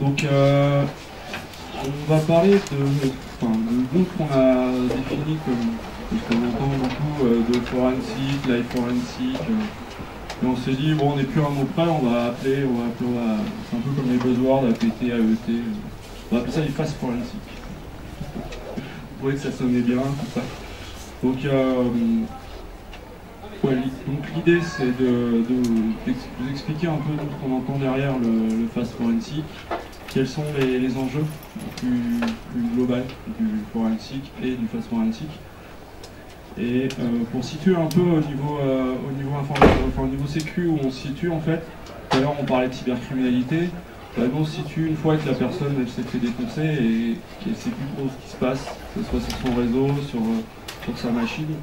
Donc, on va parler de groupes qu'on a définis comme, parce qu'on entend beaucoup de forensic, live forensic. Et on s'est dit, bon, on n'est plus un mot près, on va appeler, c'est un peu comme les buzzwords, APT, AET. On va appeler ça les fast forensic. Vous voyez que ça sonnait bien, tout ça. Donc, l'idée, c'est de vous expliquer un peu ce qu'on entend derrière le fast forensic, quels sont les enjeux plus globaux du forensic et du fast forensic. Et pour situer un peu au niveau informatique, enfin au niveau sécu où on se situe en fait, tout à l'heure on parlait de cybercriminalité, nous on se situe une fois que la personne elle s'est fait défoncer et qu'elle ne sait plus trop ce qui se passe, que ce soit sur son réseau, sur sa machine,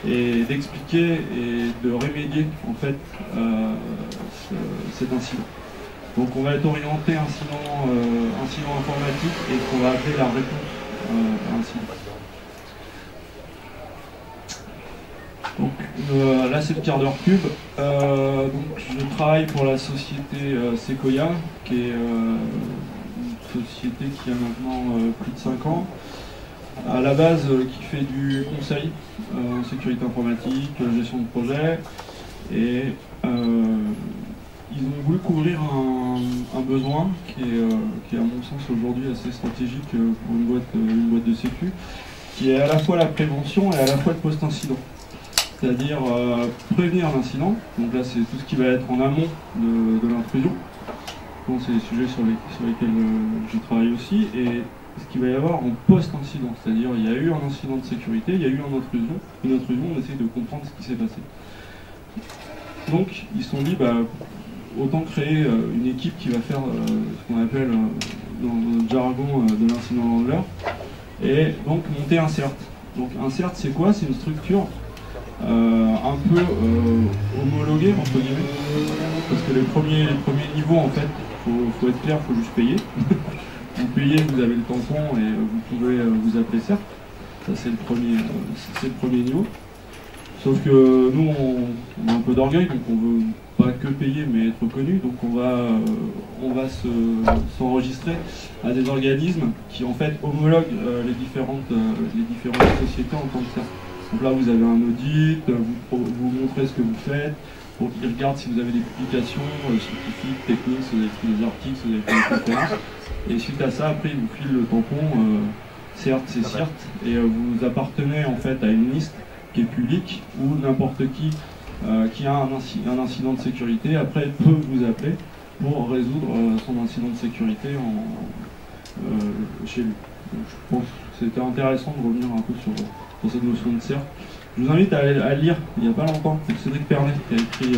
et d'expliquer et de remédier en fait cet incident. Donc on va être orienté incident informatique et qu'on va appeler la réponse à incident. Donc là c'est le quart d'heure pub. Donc je travaille pour la société Sequoia, qui est une société qui a maintenant plus de 5 ans. À la base qui fait du conseil en sécurité informatique, gestion de projet, et ils ont voulu couvrir un besoin qui est à mon sens aujourd'hui assez stratégique pour une boîte de sécu, qui est à la fois la prévention et à la fois le post-incident. C'est-à-dire prévenir l'incident, donc là c'est tout ce qui va être en amont de l'intrusion, donc c'est les sujets sur lesquels je travaille aussi, et ce qu'il va y avoir en post-incident, c'est-à-dire il y a eu un incident de sécurité, il y a eu une intrusion, on essaie de comprendre ce qui s'est passé. Donc ils se sont dit, autant créer une équipe qui va faire ce qu'on appelle dans le jargon de l'incident handler, et donc monter un CERT. Donc un CERT c'est quoi? C'est une structure un peu homologué entre guillemets, parce que les premiers niveaux en fait, faut être clair, faut juste payer. Vous payez, vous avez le tampon et vous pouvez vous appeler CERT. Ça c'est le premier niveau. Sauf que nous on a un peu d'orgueil, donc on veut pas que payer mais être reconnu, donc on va s'enregistrer à des organismes qui en fait homologuent les différentes sociétés en tant que CERT. Donc là, vous avez un audit, vous montrez ce que vous faites, pour qu'ils regardent si vous avez des publications scientifiques, techniques, si vous avez écrit des articles, si vous avez fait des conférences. Et suite à ça, après, ils vous filent le tampon, CERT, c'est CERT, et vous appartenez en fait à une liste qui est publique, où n'importe qui a un incident de sécurité, après, peut vous appeler pour résoudre son incident de sécurité chez lui. Donc, je pense que c'était intéressant de revenir un peu sur cette notion de CERT. Je vous invite à lire, il n'y a pas longtemps, Cédric Pernet qui a écrit,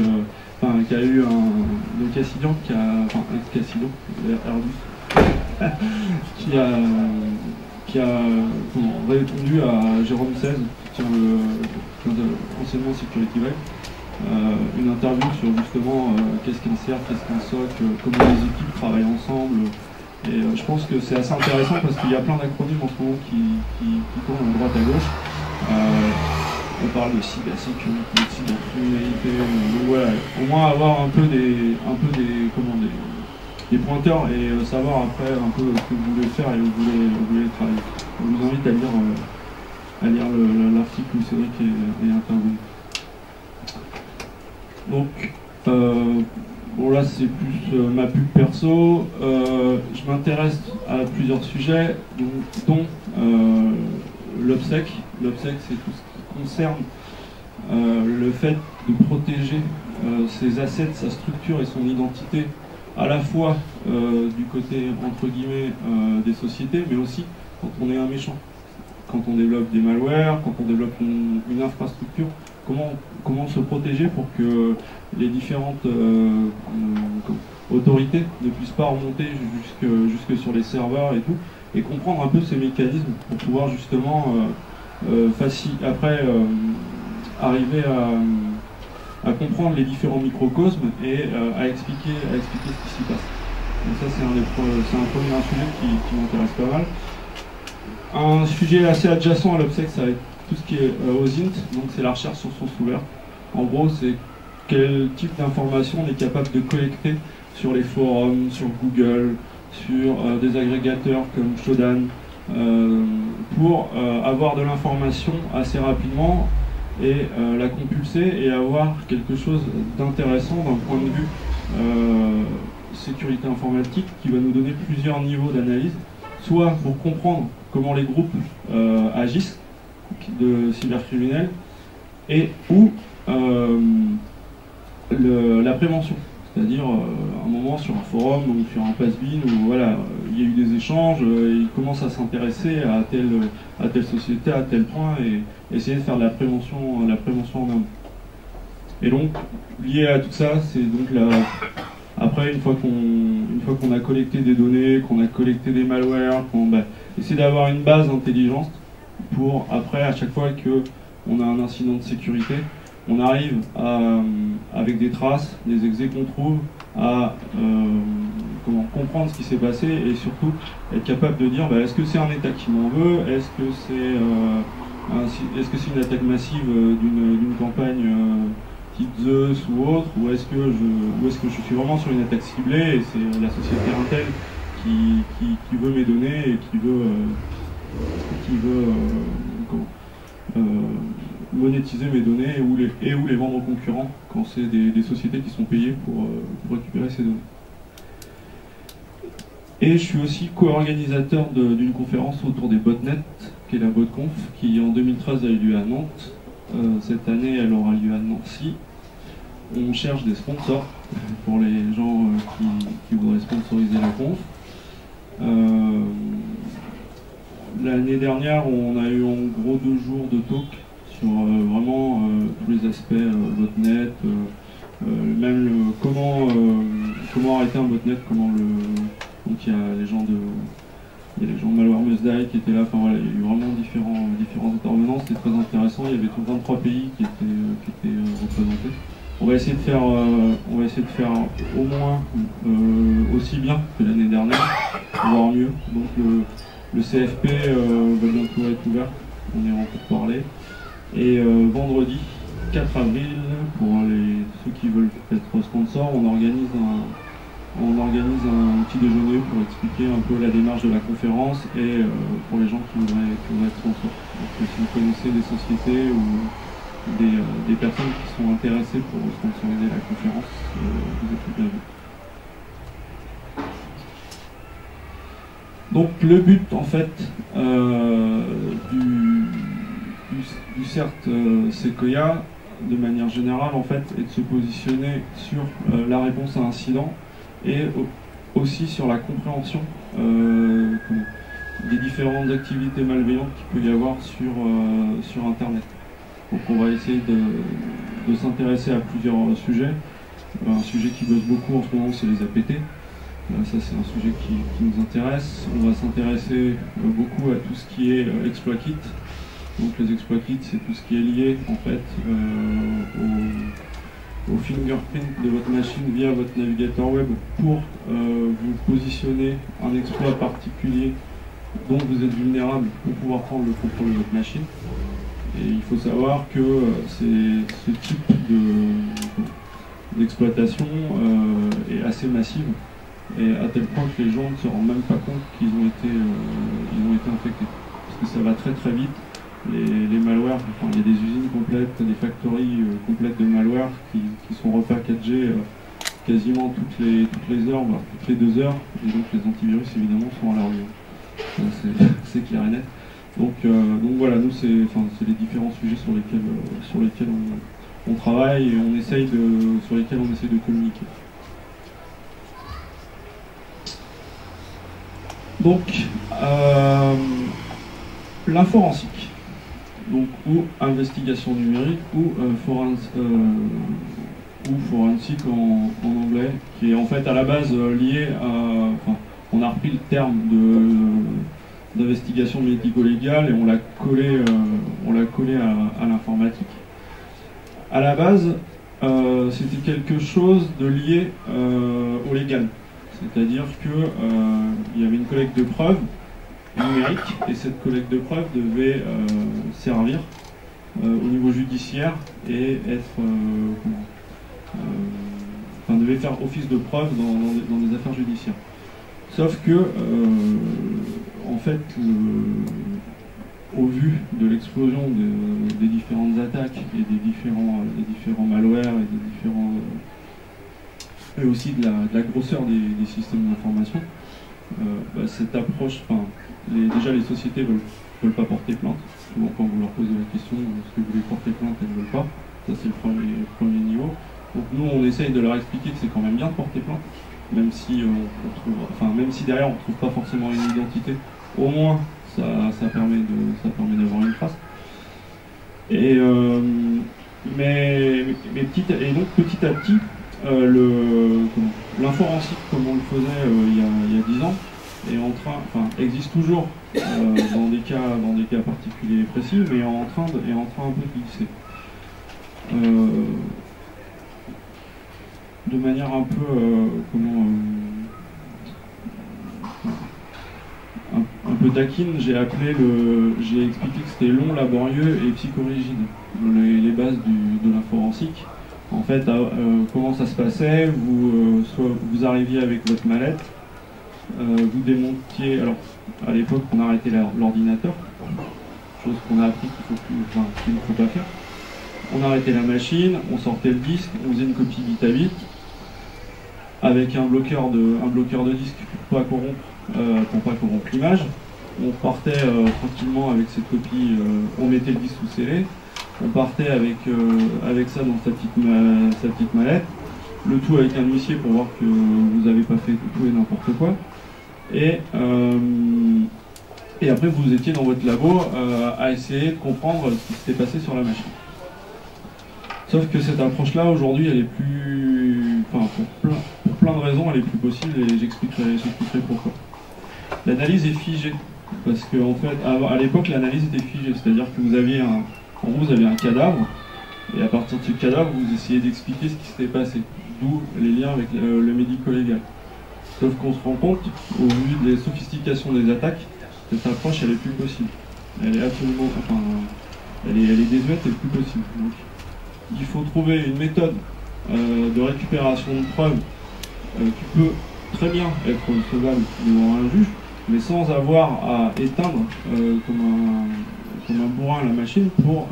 qui a eu de Cassidian, ex-Cassidian, Airbus, qui a répondu à Jérôme 16, qui est anciennement Security Web, une interview sur justement qu'est-ce qu'un CERT, qu'est-ce qu'un SOC, comment les équipes travaillent ensemble. Et je pense que c'est assez intéressant parce qu'il y a plein d'acronymes en ce moment qui tournent à droite à gauche. On parle de cybersécurité, de cybercriminalité, donc voilà, au moins avoir un peu des pointeurs et savoir après un peu ce que vous voulez faire et où vous voulez travailler. Je vous invite à lire l'article où Cédric est intervenu. Donc, bon là c'est plus ma pub perso, je m'intéresse à plusieurs sujets, dont l'OPSEC. L'OPSEC c'est tout ce qui concerne le fait de protéger ses assets, sa structure et son identité, à la fois du côté entre guillemets des sociétés, mais aussi quand on est un méchant. Quand on développe des malwares, quand on développe une infrastructure, comment se protéger pour que les différentes autorités ne puissent pas remonter jusque sur les serveurs et tout, et comprendre un peu ces mécanismes pour pouvoir justement arriver à comprendre les différents microcosmes et à expliquer ce qui s'y passe. Donc ça c'est un sujet qui m'intéresse pas mal. Un sujet assez adjacent à l'OPSEC, ça va être tout ce qui est OSINT, donc c'est la recherche sur source ouverte. En gros, c'est quel type d'informations on est capable de collecter sur les forums, sur Google, sur des agrégateurs comme Shodan, pour avoir de l'information assez rapidement et la compulser et avoir quelque chose d'intéressant d'un point de vue sécurité informatique qui va nous donner plusieurs niveaux d'analyse, soit pour comprendre comment les groupes agissent de cybercriminels et ou la prévention. C'est-à-dire, à un moment sur un forum ou sur un pass-bin où voilà, il y a eu des échanges, ils commencent à s'intéresser à telle société, à tel point, et essayer de faire de la prévention en amont. Et donc, lié à tout ça, c'est donc après, une fois qu'on a collecté des données, qu'on a collecté des malwares, essayer d'avoir une base intelligente pour, après, à chaque fois qu'on a un incident de sécurité, on arrive avec des traces, des exés qu'on trouve, à comprendre ce qui s'est passé et surtout être capable de dire est-ce que c'est un État qui m'en veut, est-ce que c'est une attaque massive d'une campagne type Zeus ou autre, ou est-ce que je suis vraiment sur une attaque ciblée et c'est la société Intel qui veut mes données et qui veut monétiser mes données et ou les vendre aux concurrents quand c'est des sociétés qui sont payées pour récupérer ces données. Et je suis aussi co-organisateur d'une conférence autour des botnets, qui est la BotConf, qui en 2013 a eu lieu à Nantes. Cette année, elle aura lieu à Nancy. On cherche des sponsors pour les gens qui voudraient sponsoriser la conf. L'année dernière, on a eu en gros 2 jours de talk sur vraiment tous les aspects botnet, même comment arrêter un botnet, donc il y a les gens de Malware Must Die qui étaient là, enfin voilà, il y a eu vraiment différents intervenants, c'était très intéressant, il y avait 23 pays qui étaient représentés. On va essayer de faire au moins aussi bien que l'année dernière, voire mieux. Donc le CFP va bientôt être ouvert, on est en pour parler. Et vendredi 4 avril, pour ceux qui veulent être sponsors, on organise un petit déjeuner pour expliquer un peu la démarche de la conférence et pour les gens qui voudraient être sponsors. Donc si vous connaissez des sociétés ou des personnes qui sont intéressées pour sponsoriser la conférence, vous êtes tout bienvenus. Donc le but en fait du CERT Sequoia, de manière générale en fait, est de se positionner sur la réponse à incident et aussi sur la compréhension des différentes activités malveillantes qu'il peut y avoir sur Internet. Donc on va essayer de s'intéresser à plusieurs sujets. Un sujet qui buzz beaucoup en ce moment, c'est les APT. Ça c'est un sujet qui nous intéresse. On va s'intéresser beaucoup à tout ce qui est exploit kit. Donc les exploit kits, c'est tout ce qui est lié en fait au fingerprint de votre machine via votre navigateur web pour vous positionner un exploit particulier dont vous êtes vulnérable pour pouvoir prendre le contrôle de votre machine. Et il faut savoir que ce type d'exploitation est assez massive et à tel point que les gens ne se rendent même pas compte qu'ils ont été infectés. Parce que ça va très très vite. Les malwares, enfin, il y a des usines complètes, des factories complètes de malware qui sont repackagées quasiment toutes les heures, voire toutes les 2 heures, et donc les antivirus évidemment sont à la rue. C'est clair et net. Donc voilà, nous c'est les différents sujets sur lesquels on travaille et sur lesquels on essaye de communiquer. Donc l'inforensique, donc ou investigation numérique ou forensique en anglais, qui est en fait à la base lié à, on a repris le terme d'investigation médico-légale et on l'a collé à l'informatique. À la base, c'était quelque chose de lié au légal, c'est-à-dire qu'il y avait une collecte de preuves numérique et cette collecte de preuves devait servir au niveau judiciaire et être devait faire office de preuve dans des affaires judiciaires. Sauf que, en fait, au vu de l'explosion des différentes attaques et des différents malwares et aussi de la grosseur des systèmes d'information, cette approche, déjà les sociétés veulent pas porter plainte. Souvent quand vous leur posez la question est-ce que vous voulez porter plainte, elles ne veulent pas. Ça c'est le premier niveau. Donc nous on essaye de leur expliquer que c'est quand même bien de porter plainte, même si même si derrière on ne trouve pas forcément une identité, au moins ça permet d'avoir une trace. Et donc petit à petit, l'inforensique comme on le faisait il y a 10 ans existe toujours dans des cas particuliers et précis, mais est en train un peu de glisser. De manière un peu un peu taquine, j'ai expliqué que c'était long, laborieux et psychorigide, les bases de l'inforensique. En fait, comment ça se passait, vous arriviez avec votre mallette, vous démontiez, alors à l'époque on arrêtait l'ordinateur, chose qu'on a appris qu'il ne faut pas faire. On arrêtait la machine, on sortait le disque, on faisait une copie bit à bit, avec un bloqueur de disque pour pas corrompre l'image. On partait tranquillement avec cette copie, on mettait le disque sous scellé, on partait avec ça dans sa petite mallette, le tout avec un huissier pour voir que vous n'avez pas fait tout et n'importe quoi. Et après vous étiez dans votre labo à essayer de comprendre ce qui s'était passé sur la machine. Sauf que cette approche-là, aujourd'hui, elle est plus... pour plein de raisons, elle est plus possible et j'expliquerai pourquoi. L'analyse est figée. Parce qu'en fait, à l'époque, l'analyse était figée. C'est-à-dire que vous aviez un cadavre, et à partir de ce cadavre, vous essayez d'expliquer ce qui s'était passé. D'où les liens avec le médico-légal. Sauf qu'on se rend compte, au vu des sophistications des attaques, cette approche, elle est plus possible. Elle est absolument... elle est désuète et plus possible. Donc, il faut trouver une méthode de récupération de preuves qui peut très bien être recevable devant un juge, mais sans avoir à éteindre comme un bourrin la machine pour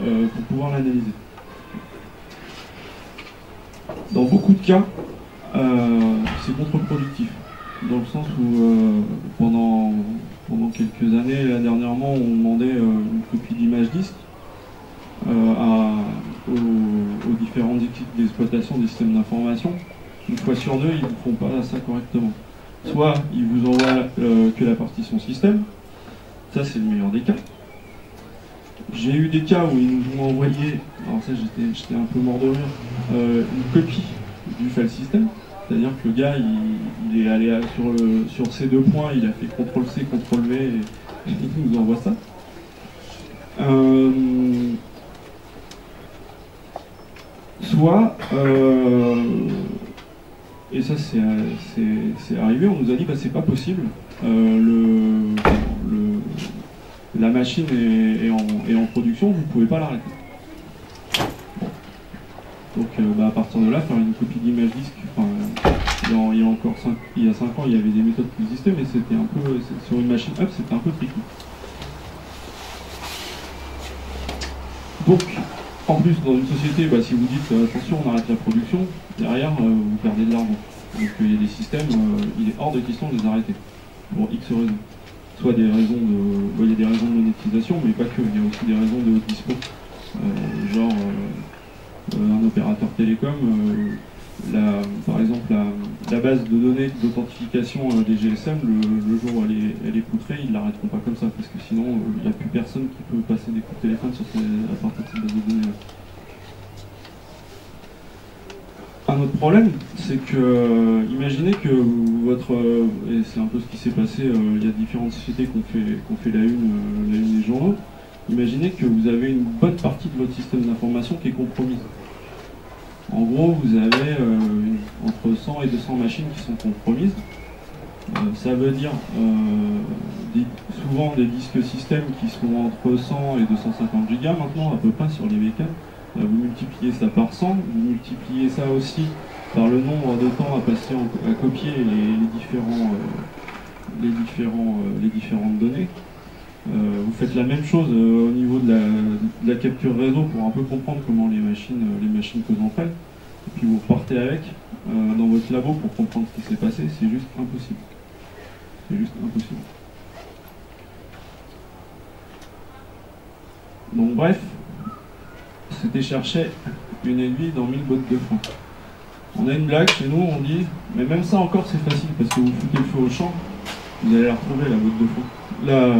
pouvoir l'analyser. Dans beaucoup de cas, c'est contre-productif, dans le sens où pendant quelques années, là, dernièrement, on demandait une copie d'image disque aux différentes équipes d'exploitation des systèmes d'information. Une fois sur deux, ils ne font pas ça correctement. Soit ils vous envoient que la partition système, ça c'est le meilleur des cas. J'ai eu des cas où ils nous ont envoyé, alors ça j'étais un peu mort de rire, une copie du file system, c'est-à-dire que le gars il est allé sur ces deux points, il a fait CTRL-C, CTRL-V et il nous envoie ça. Soit, et ça c'est arrivé, on nous a dit bah, c'est pas possible, la machine est en production, vous ne pouvez pas l'arrêter. Bon. Donc à partir de là, faire une copie d'image disque, il y a 5 ans il y avait des méthodes qui existaient, mais c'était un peu, sur une machine up c'était un peu tricky. Donc, en plus, dans une société, si vous dites attention, on arrête la production, derrière, vous perdez de l'argent. Donc il y a des systèmes, il est hors de question de les arrêter, pour X raisons. Soit des raisons il y a des raisons de monétisation, mais pas que, il y a aussi des raisons de dispo. Genre, un opérateur télécom, par exemple, la base de données d'authentification des GSM, le jour où elle est poutrée, ils ne l'arrêteront pas comme ça, parce que sinon, il n'y a plus personne qui peut passer des coups de téléphone à partir de cette base de données. Un autre problème, c'est que, imaginez que et c'est un peu ce qui s'est passé, il y a différentes sociétés qui ont fait la une des journaux, imaginez que vous avez une bonne partie de votre système d'information qui est compromise. En gros, vous avez entre 100 et 200 machines qui sont compromises. Ça veut dire souvent des disques système qui sont entre 100 et 250 Go maintenant, à peu près sur les VK. vous multipliez ça par 100, vous multipliez ça aussi par le nombre de temps à passer à copier les différentes données. Vous faites la même chose au niveau de la capture réseau pour un peu comprendre comment les machines causent entre elles. Et puis vous repartez avec dans votre labo pour comprendre ce qui s'est passé. C'est juste impossible. C'est juste impossible. Donc bref, c'était chercher une aiguille dans 1000 bottes de foin. On a une blague chez nous, on dit, mais même ça encore c'est facile parce que vous foutez le feu au champ, vous allez la retrouver la botte de foin. Là,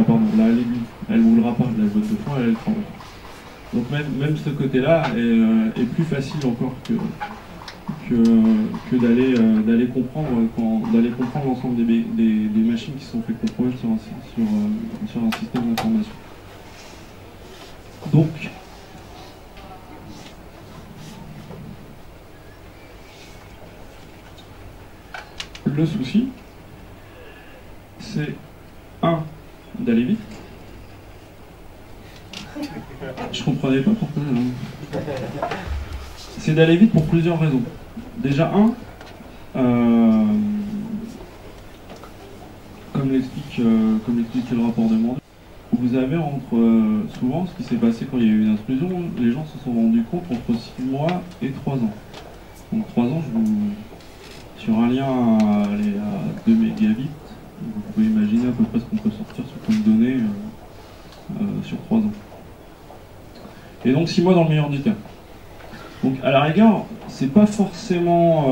l'aiguille, elle brûlera pas, la botte de foin, elle prend. Donc même ce côté-là est plus facile encore que d'aller comprendre l'ensemble des machines qui sont faites compromettre sur un système d'information. Donc, le souci, c'est d'aller vite. Je comprenais pas pourquoi. C'est d'aller vite pour plusieurs raisons. Déjà comme l'explique le rapport demandé, vous avez souvent ce qui s'est passé quand il y a eu une intrusion, les gens se sont rendus compte entre 6 mois et 3 ans. Donc 3 ans, sur un lien à 2 mégabits, vous pouvez imaginer à peu près ce qu'on peut sortir sur comme données sur 3 ans. Et donc 6 mois dans le meilleur des cas. Donc à la rigueur, c'est pas forcément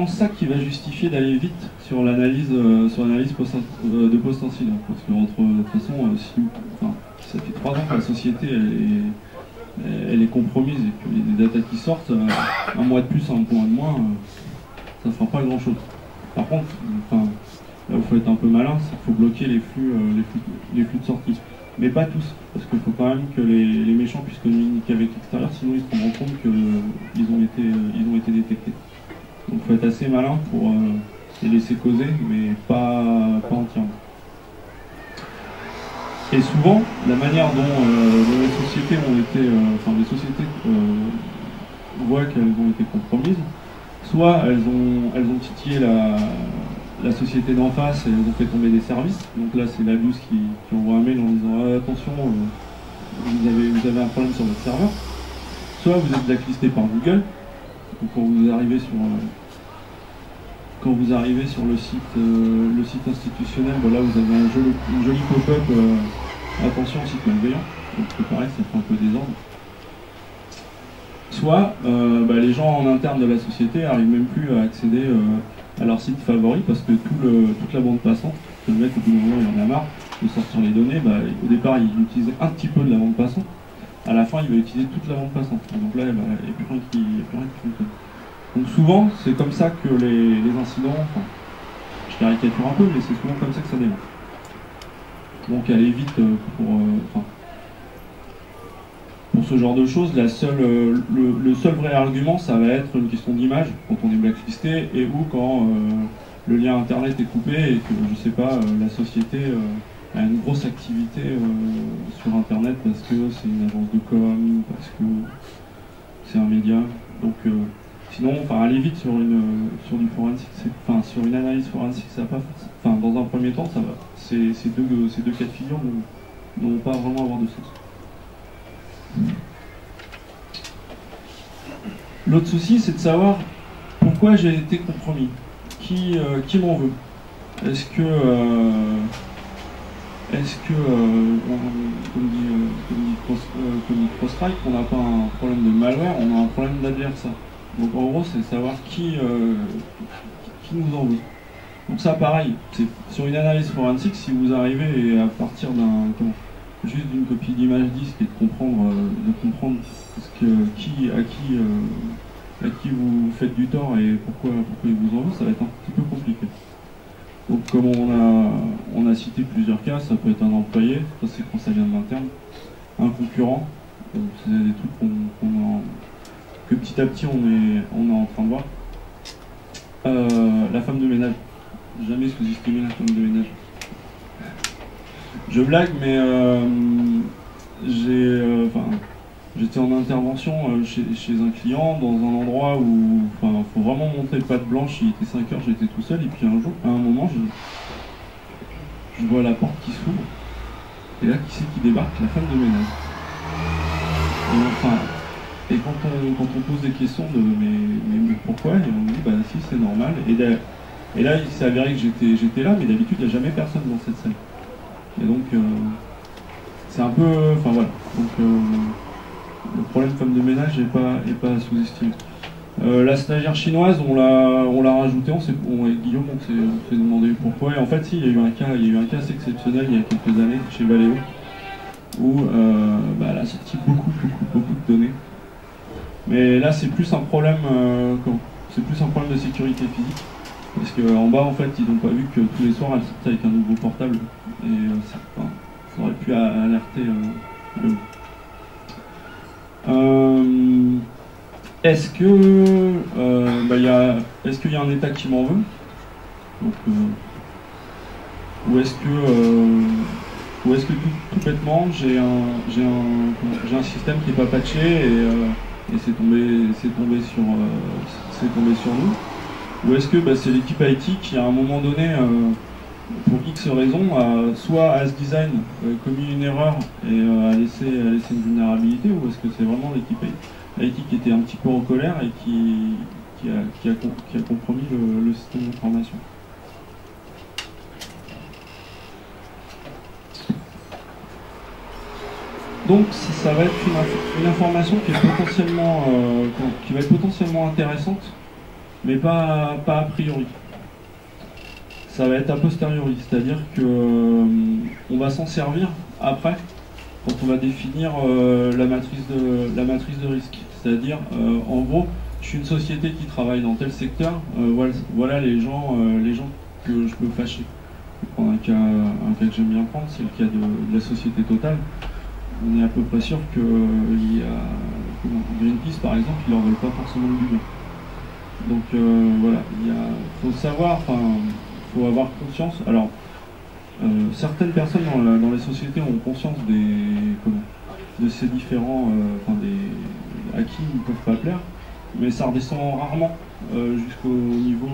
ça qui va justifier d'aller vite sur l'analyse de post-incident. Parce que de toute façon, ça fait 3 ans que la société elle est compromise et que les datas qui sortent, un mois de plus, un mois de moins, ça ne fera pas grand chose. Par contre, là où il faut être un peu malin, c'est qu'il faut bloquer les flux de sortie. Mais pas tous, parce qu'il faut quand même que les méchants puissent communiquer avec l'extérieur, sinon ils se rendront compte qu'ils ont été détectés. Donc il faut être assez malin pour les laisser causer, mais pas entièrement. Et souvent, la manière dont les sociétés voient qu'elles ont été compromises, soit elles ont titillé la société d'en face et elles ont fait tomber des services. Donc là, c'est la BIOS qui envoie un mail en disant attention, vous avez un problème sur votre serveur. Soit vous êtes blacklisté par Google. Donc quand vous arrivez sur le site institutionnel, là vous avez une jolie pop-up attention site malveillant. Donc c'est pareil, ça fait un peu désordre. Soit les gens en interne de la société n'arrivent même plus à accéder à leur site favori parce que toute la bande passante, le mec au bout d'un moment il en a marre de sortir les données, au départ il utilisait un petit peu de la bande passante, à la fin il va utiliser toute la bande passante. Donc là il n'y a plus rien qui fonctionne. Donc souvent c'est comme ça que les incidents, je caricature un peu, mais c'est souvent comme ça que ça démarre. Donc aller vite pour ce genre de choses, le seul vrai argument, ça va être une question d'image, quand on est blacklisté, et ou quand le lien internet est coupé et que, je sais pas, la société a une grosse activité sur internet parce que c'est une agence de com, parce que c'est un média. Donc sinon, aller vite sur du forensique, sur une analyse forensique, ça va pas. Dans un premier temps, ça va. Ces deux cas de figure ne vont pas vraiment avoir de sens. L'autre souci, c'est de savoir pourquoi j'ai été compromis. Qui m'en veut? Est-ce que comme dit Crossstrike, on n'a pas un problème de malware, on a un problème d'adversaire. Donc en gros, c'est savoir qui nous en veut. Donc ça, pareil, c'est sur une analyse forensique, si vous arrivez à partir juste d'une copie d'image disque et de comprendre à qui vous faites du tort et pourquoi il vous en veut, ça va être un petit peu compliqué. Donc comme on a cité plusieurs cas, ça peut être un employé, ça c'est quand ça vient de l'interne, un concurrent, c'est des trucs que petit à petit on est en train de voir. La femme de ménage, jamais sous-estimer la femme de ménage. Je blague, mais j'étais en intervention chez un client dans un endroit où il faut vraiment montrer patte blanche, il était 5 heures, j'étais tout seul, et puis un jour, à un moment, je vois la porte qui s'ouvre, et là, qui c'est qui débarque? La femme de ménage. Et quand on pose des questions de mais pourquoi? Et on me dit bah si c'est normal. Et là il s'est avéré que j'étais là, mais d'habitude il n'y a jamais personne dans cette salle. Et donc c'est un peu. Enfin voilà. Donc le problème femme de ménage n'est pas à sous-estimer. La stagiaire chinoise, on l'a rajoutée, Guillaume, on s'est demandé pourquoi. Et en fait, si, il y a eu un cas assez exceptionnel il y a quelques années chez Valeo, où elle a sorti beaucoup de données. Mais là, c'est plus un problème, de sécurité physique, parce qu'en bas, en fait, ils n'ont pas vu que tous les soirs, elle sortait avec un nouveau portable, et ça aurait pu alerter le. Est-ce qu'il y a un État qui m'en veut? Donc, ou est-ce que tout bêtement j'ai un système qui n'est pas patché et c'est tombé sur nous? Ou est-ce que c'est l'équipe IT qui à un moment donné pour X raisons soit a ce design commis une erreur et a laissé une vulnérabilité, ou est-ce que c'est vraiment l'équipe IT qui était un petit peu en colère et qui a compromis le système d'information? Donc ça va être une information qui va être potentiellement intéressante, mais pas a priori. Ça va être a posteriori, c'est-à-dire que on va s'en servir après quand on va définir la matrice de risque. C'est-à-dire, en gros, je suis une société qui travaille dans tel secteur, voilà les gens que je peux fâcher. Un cas que j'aime bien prendre, c'est le cas de la société Total. On est à peu près sûr que Greenpeace, par exemple, ils leur veulent pas forcément du bien. Donc voilà, faut savoir, faut avoir conscience. Alors, certaines personnes dans les sociétés ont conscience de ces différents, à qui ils ne peuvent pas plaire, mais ça redescend rarement jusqu'au niveau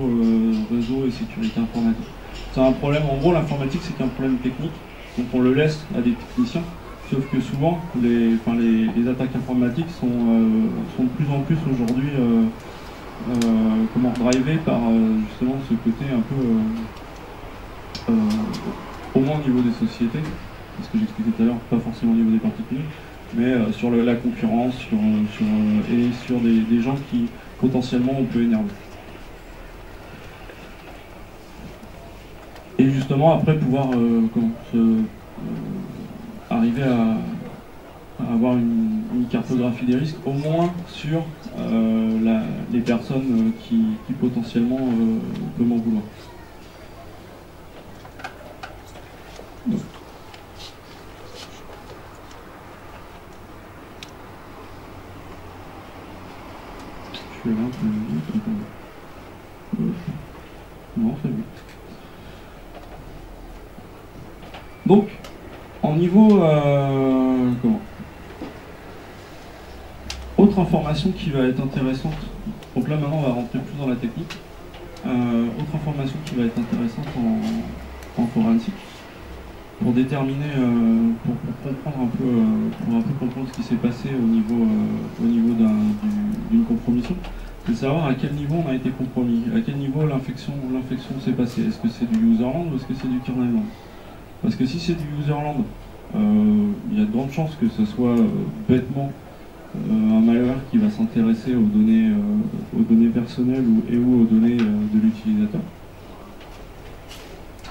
réseau et sécurité informatique. C'est un problème, en gros, l'informatique, c'est qu'un problème technique, donc on le laisse à des techniciens. Sauf que souvent, les attaques informatiques sont de plus en plus aujourd'hui drivées par justement ce côté un peu, au moins au niveau des sociétés, parce que j'expliquais tout à l'heure, pas forcément au niveau des particuliers, mais sur la concurrence, et sur des gens qui potentiellement on peut énerver. Et justement après pouvoir arriver à avoir une cartographie des risques, au moins sur les personnes qui potentiellement peuvent m'en vouloir. Donc. Je vais là un peu vite. Non, c'est vite. Donc, en niveau autre information qui va être intéressante, donc là maintenant on va rentrer plus dans la technique, autre information qui va être intéressante en forensique, pour déterminer, pour comprendre un peu comprendre ce qui s'est passé au niveau d'une compromission, c'est de savoir à quel niveau on a été compromis, à quel niveau l'infection s'est passée. Est-ce que c'est du userland ou est-ce que c'est du kernelland? Parce que si c'est du userland, il y a de grandes chances que ce soit bêtement un malware qui va s'intéresser aux données personnelles ou aux données de l'utilisateur.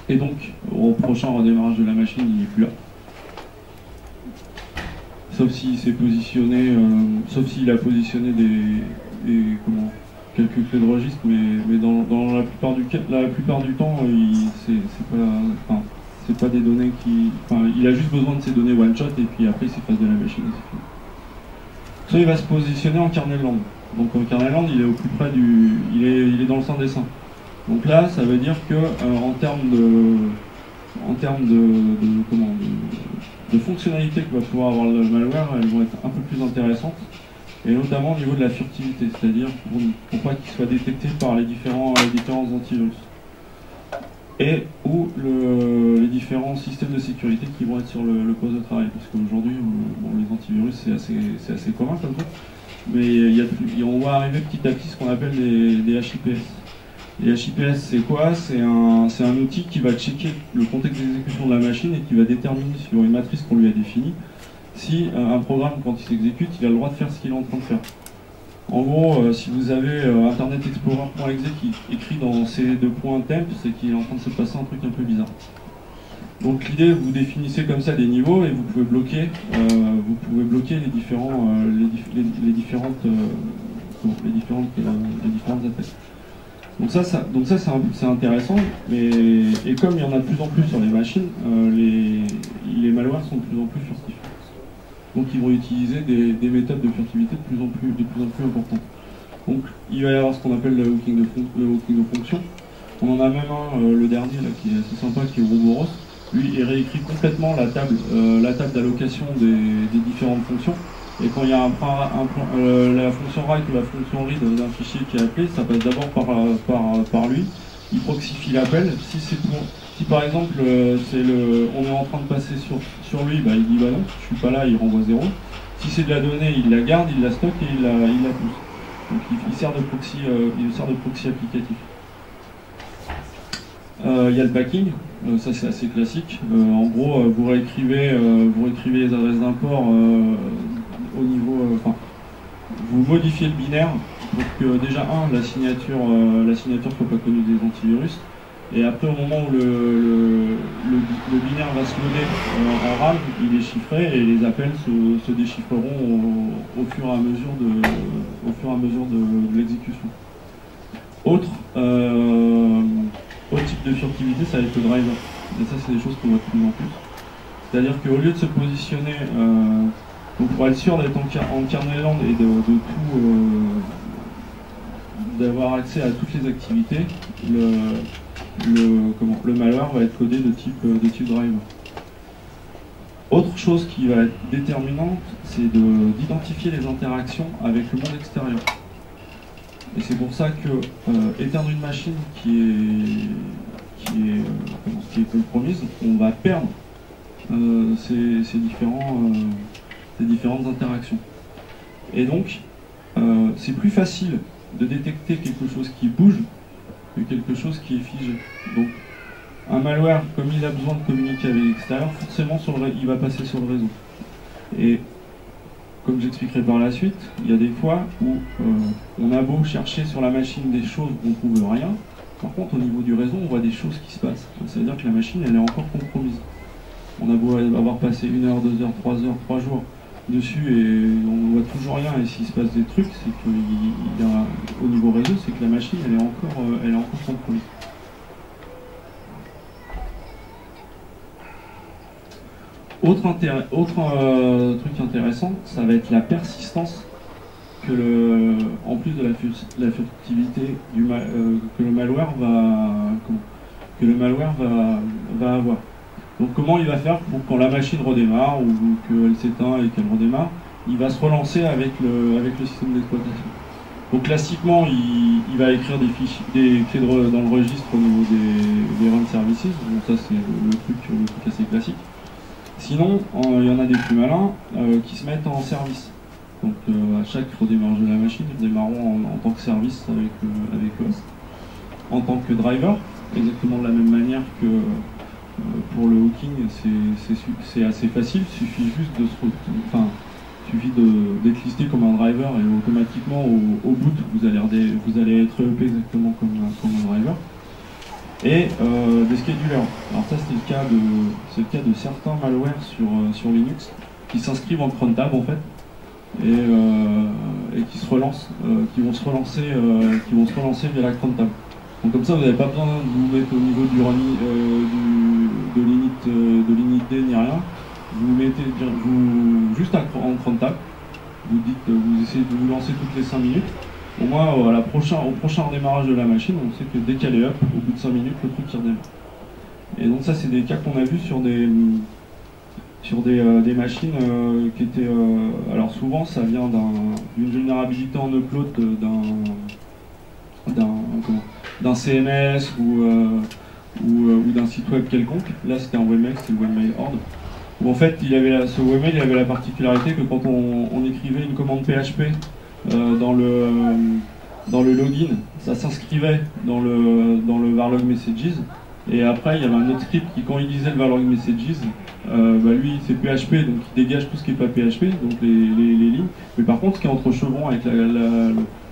Et donc, au prochain redémarrage de la machine, il n'est plus là. Sauf s'il s'est positionné, sauf s'il a positionné quelques clés de registre, mais dans la plupart du temps, c'est pas des données il a juste besoin de ces données one shot et puis après il s'efface de la machine et c'est fini. Soit il va se positionner en kernelland. Donc en kernelland, il est au plus près il est dans le sein des seins. Donc là, ça veut dire que en termes en termes de fonctionnalités que va pouvoir avoir le malware, elles vont être un peu plus intéressantes, et notamment au niveau de la furtivité, c'est-à-dire pour pas qu'il soit détecté par les différents antivirus, et ou les différents systèmes de sécurité qui vont être sur le poste de travail, parce qu'aujourd'hui, bon, les antivirus c'est assez commun comme ça, mais on va arriver petit à petit ce qu'on appelle des HIPS. Les HIPS, c'est quoi? C'est un outil qui va checker le contexte d'exécution de la machine et qui va déterminer sur une matrice qu'on lui a définie si un programme, quand il s'exécute, il a le droit de faire ce qu'il est en train de faire. En gros, si vous avez Internet Explorer.exe qui écrit dans ces deux points temp, c'est qu'il est en train de se passer un truc un peu bizarre. Donc l'idée, vous définissez comme ça des niveaux et vous pouvez bloquer les différentes attaques. Donc ça c'est intéressant, et comme il y en a de plus en plus sur les machines, les malwares sont de plus en plus furtifs. Donc ils vont utiliser des méthodes de furtivité de plus en plus importantes. Donc il va y avoir ce qu'on appelle le hooking de fonction. On en a même un, le dernier là, qui est assez sympa, qui est Ouroboros. Lui, il réécrit complètement la table d'allocation des différentes fonctions. Et quand il y a la fonction write ou la fonction read d'un fichier qui est appelé, ça passe d'abord par lui. Il proxifie l'appel. Si par exemple on est en train de passer sur lui, bah, il dit bah non, je suis pas là, il renvoie 0. Si c'est de la donnée, il la garde, il la stocke et il la pousse. Donc il sert de proxy applicatif. Il y a le backing, ça c'est assez classique. En gros, vous réécrivez les adresses d'import au niveau, vous modifiez le binaire pour que déjà la signature soit pas connue des antivirus. Et après, au moment où le binaire va se loader en RAM, il est chiffré et les appels se déchiffreront au fur et à mesure de l'exécution. Autre type de furtivité, ça va être le driver. Et ça, c'est des choses qu'on voit de plus en plus. C'est-à-dire qu'au lieu de se positionner, donc pour être sûr d'être en kernel et d'avoir accès à toutes les activités, le malware va être codé de type driver. Autre chose qui va être déterminante, c'est d'identifier les interactions avec le monde extérieur. Et c'est pour ça que éteindre une machine qui est compromise, on va perdre ces différentes interactions. Et donc, c'est plus facile de détecter quelque chose qui bouge que quelque chose qui est figé. Donc, un malware, comme il a besoin de communiquer avec l'extérieur, forcément il va passer sur le réseau. Et comme j'expliquerai par la suite, il y a des fois où on a beau chercher sur la machine des choses où on ne trouve rien, par contre au niveau du réseau on voit des choses qui se passent. Ça veut dire que la machine elle est encore compromise. On a beau avoir passé 1 heure, 2 heures, 3 heures, 3 jours dessus et on ne voit toujours rien, et s'il se passe des trucs, c'est qu'au niveau réseau, c'est que la machine elle est encore compromise. Autre truc intéressant, ça va être la persistance en plus de la furtivité que le malware va avoir. Donc comment il va faire pour quand la machine redémarre ou qu'elle s'éteint et qu'elle redémarre, il va se relancer avec le système d'exploitation. Donc classiquement, il va écrire des clés dans le registre au niveau des run services. Donc ça c'est le truc assez classique. Sinon, il y en a des plus malins qui se mettent en service. Donc à chaque redémarrage de la machine, ils redémarreront en tant que service avec OS. En tant que driver, exactement de la même manière que pour le hooking, c'est assez facile. Il suffit juste d'être listé comme un driver et automatiquement au boot, vous allez être EP exactement comme un driver. Et des schedulers. Alors ça c'est le cas de certains malwares sur Linux qui s'inscrivent en cron tab en fait et qui vont se relancer via la cron tab. Donc comme ça vous n'avez pas besoin de vous mettre au niveau de l'init-d ni rien. Vous mettez juste en cron tab. Vous essayez de vous lancer toutes les 5 minutes. Au moins, au prochain redémarrage de la machine, on sait que dès qu'elle est up, au bout de 5 minutes, le truc qui redémarre. Et donc ça, c'est des cas qu'on a vus sur des machines qui étaient... alors souvent, ça vient d'une vulnérabilité en upload d'un CMS ou d'un site web quelconque. Là, c'était un webmail, c'était le webmail Horde. Où en fait, ce webmail il avait la particularité que quand on écrivait une commande PHP dans le login, ça s'inscrivait dans le varlog messages. Et après, il y avait un autre script qui, quand il lisait le varlog messages, lui, c'est PHP, donc il dégage tout ce qui n'est pas PHP, donc les lignes. Mais par contre, ce qui est entre chevrons avec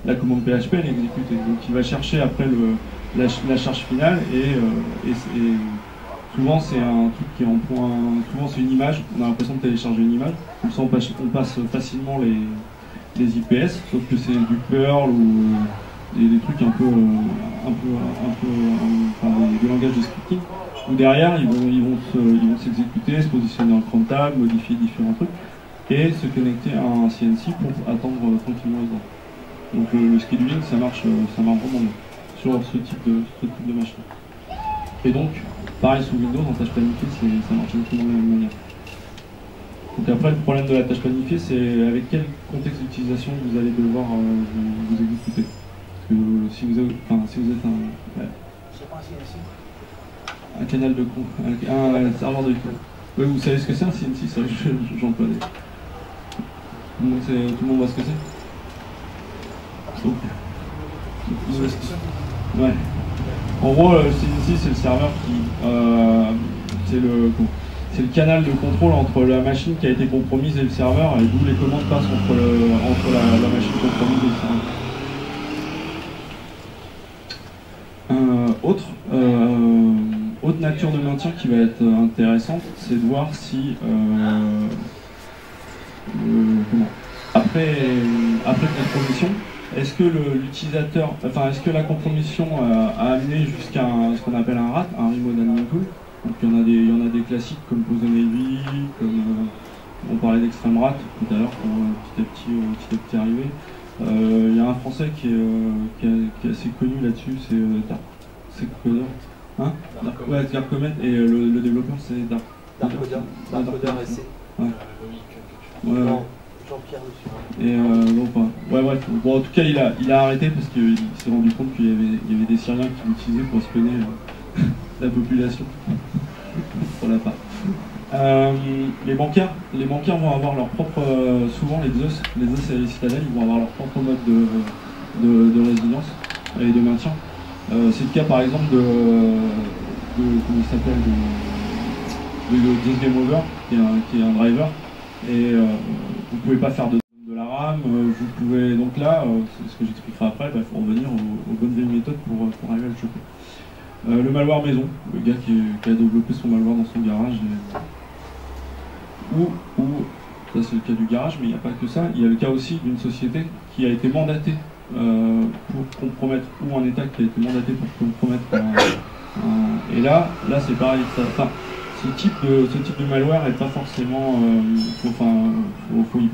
la commande PHP, elle est exécutée. Donc il va chercher après la charge finale et souvent c'est un truc qui est en point. Souvent c'est une image, on a l'impression de télécharger une image. Comme ça on passe facilement les IPS, sauf que c'est du Perl ou des trucs un peu des langages de scripting. Où derrière ils vont s'exécuter, se positionner en cron-table, modifier différents trucs et se connecter à un CNC pour attendre tranquillement les ordres. Donc le scheduling ça marche vraiment bien sur ce type de machine. Et donc, pareil sous Windows, en tâche planifiée, ça marche exactement de la même manière. Donc après, le problème de la tâche planifiée, c'est avec quel contexte d'utilisation vous allez devoir vous exécuter. Parce que si vous êtes un canal de un serveur de ouais, vous savez ce que c'est un CNC, ça j'emploie des. Tout le monde voit ce que c'est. Ouais. En gros, le CNC, c'est le serveur c'est le canal de contrôle entre la machine qui a été compromise et le serveur, et d'où les commandes passent entre la machine compromise et le serveur. Autre nature de maintien qui va être intéressante, c'est de voir si après compromission, est-ce que l'utilisateur, est-ce que la compromission a amené jusqu'à ce qu'on appelle un RAT, un Remote Admin Tool. Donc il y en a des classiques comme PoseNavy, comme on parlait d'Extreme Rat tout à l'heure, petit à petit arrivé. Il y a un français qui est assez connu là-dessus, c'est Coder. Hein ouais, Darkcomet, et le développeur c'est Darkcoder SC. Ouais. Jean-Pierre dessus. Et ouais, bref. Bon, en tout cas, il a arrêté parce qu'il s'est rendu compte qu'il y avait des Syriens qui l'utilisaient pour espionner la population. Pour la part. Les bancaires vont avoir leur propre, souvent les ZOS et les citadelles, ils vont avoir leur propre mode de résilience et de maintien. C'est le cas par exemple comment il s'appelle, de Game Over, qui est un driver, et vous ne pouvez pas faire de la RAM, vous pouvez, donc là, c'est ce que j'expliquerai après, il faut revenir aux bonnes vieilles méthodes pour arriver à le choper. Le malware maison, le gars qui a développé son malware dans son garage, ou ça c'est le cas du garage, mais il n'y a pas que ça, il y a le cas aussi d'une société qui a été mandatée pour compromettre, ou un État qui a été mandaté pour compromettre et là c'est pareil, ce type de malware n'est pas forcément, faut y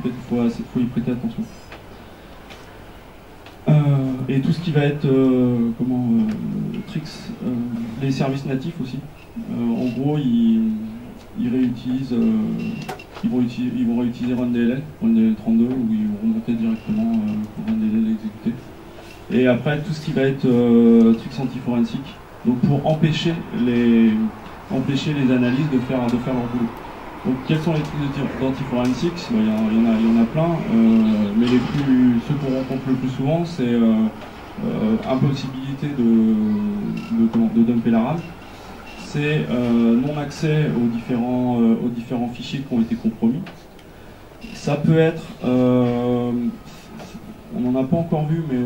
prêter attention. Et tout ce qui va être tricks, les services natifs aussi. En gros, ils vont réutiliser RunDLL 32, où ils vont remonter directement pour RunDLL exécuter. Et après, tout ce qui va être tricks anti-forensiques, donc pour empêcher les analyses de faire leur boulot. Donc quels sont les trucs d'anti-forensics? Il y en a plein, mais ceux qu'on rencontre le plus souvent, c'est impossibilité de dumper la RAM, c'est non-accès aux différents fichiers qui ont été compromis. Ça peut être, on n'en a pas encore vu, mais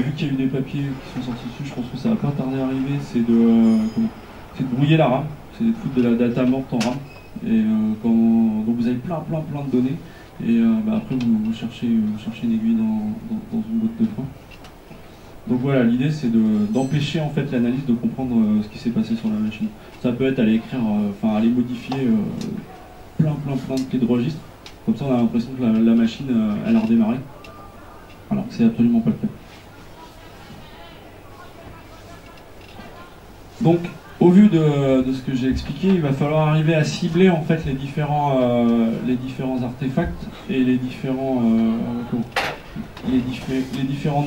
vu qu'il y a eu des papiers qui sont sortis dessus, je pense que ça va pas tarder à arriver, c'est de brouiller la RAM, c'est de foutre de la data morte en RAM. Et donc vous avez plein de données, et après vous cherchez une aiguille dans une botte de foin. Donc voilà, l'idée c'est d'empêcher en fait l'analyse de comprendre ce qui s'est passé sur la machine. Ça peut être aller écrire, aller modifier plein de clés de registre, comme ça on a l'impression que la machine elle a redémarré, alors que c'est absolument pas le cas. Donc Au vu de ce que j'ai expliqué, il va falloir arriver à cibler en fait les différents artefacts et les différentes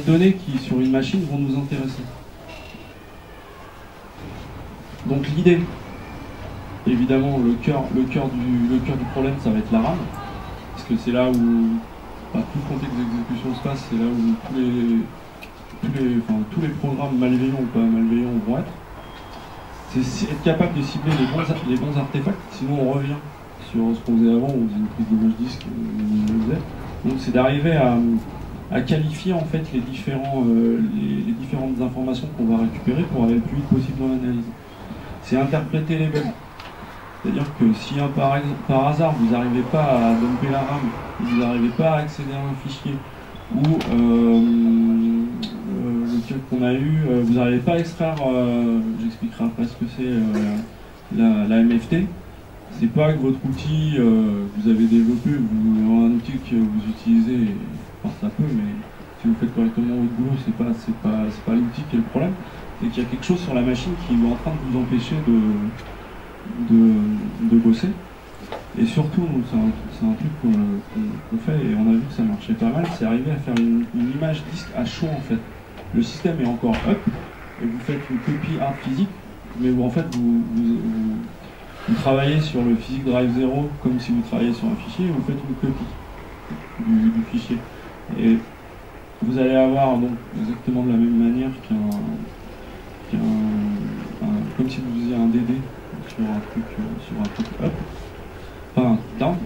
données qui sur une machine vont nous intéresser. Donc l'idée, évidemment, le cœur du problème, ça va être la RAM, parce que c'est là où tout le contexte d'exécution se passe, c'est là où tous les programmes malveillants ou pas malveillants vont être. C'est être capable de cibler les bons artefacts, sinon on revient sur ce qu'on faisait avant, on faisait une prise d'image disque, donc c'est d'arriver à qualifier en fait les différentes informations qu'on va récupérer pour aller le plus vite possible dans l'analyse. C'est interpréter les bugs. C'est-à-dire que si par hasard vous n'arrivez pas à dumper la RAM, vous n'arrivez pas à accéder à un fichier, ou le cas qu'on a eu, vous n'arrivez pas à extraire, j'expliquerai après ce que c'est la MFT, c'est pas que votre outil vous avez développé, un outil que vous utilisez, enfin ça peut, mais si vous faites correctement votre boulot, c'est pas l'outil qui est le problème, c'est qu'il y a quelque chose sur la machine qui est en train de vous empêcher de bosser. Et surtout, c'est un truc qu'on fait et on a vu que ça marchait pas mal, c'est arriver à faire une image disque à chaud en fait. Le système est encore up et vous faites une copie hard physique, mais en fait vous travaillez sur le physique drive 0 comme si vous travailliez sur un fichier et vous faites une copie du fichier. Et vous allez avoir donc exactement de la même manière comme si vous faisiez un DD sur un truc up. Enfin, down,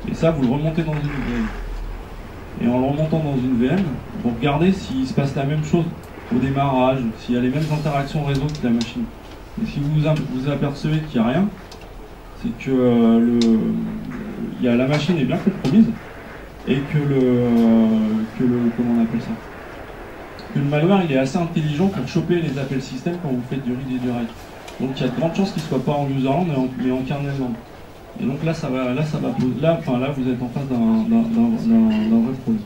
et ça vous le remontez dans une VM. Et en le remontant dans une VM, vous regardez s'il se passe la même chose au démarrage, s'il y a les mêmes interactions réseau que la machine. Et si vous apercevez qu'il n'y a rien, c'est que la machine est bien compromise et que comment on appelle ça, que le malware il est assez intelligent pour choper les appels système quand vous faites du read et du write. Donc il y a de grandes chances qu'il ne soit pas en userland mais en kernel land. Et donc là, là vous êtes en face d'un vrai problème.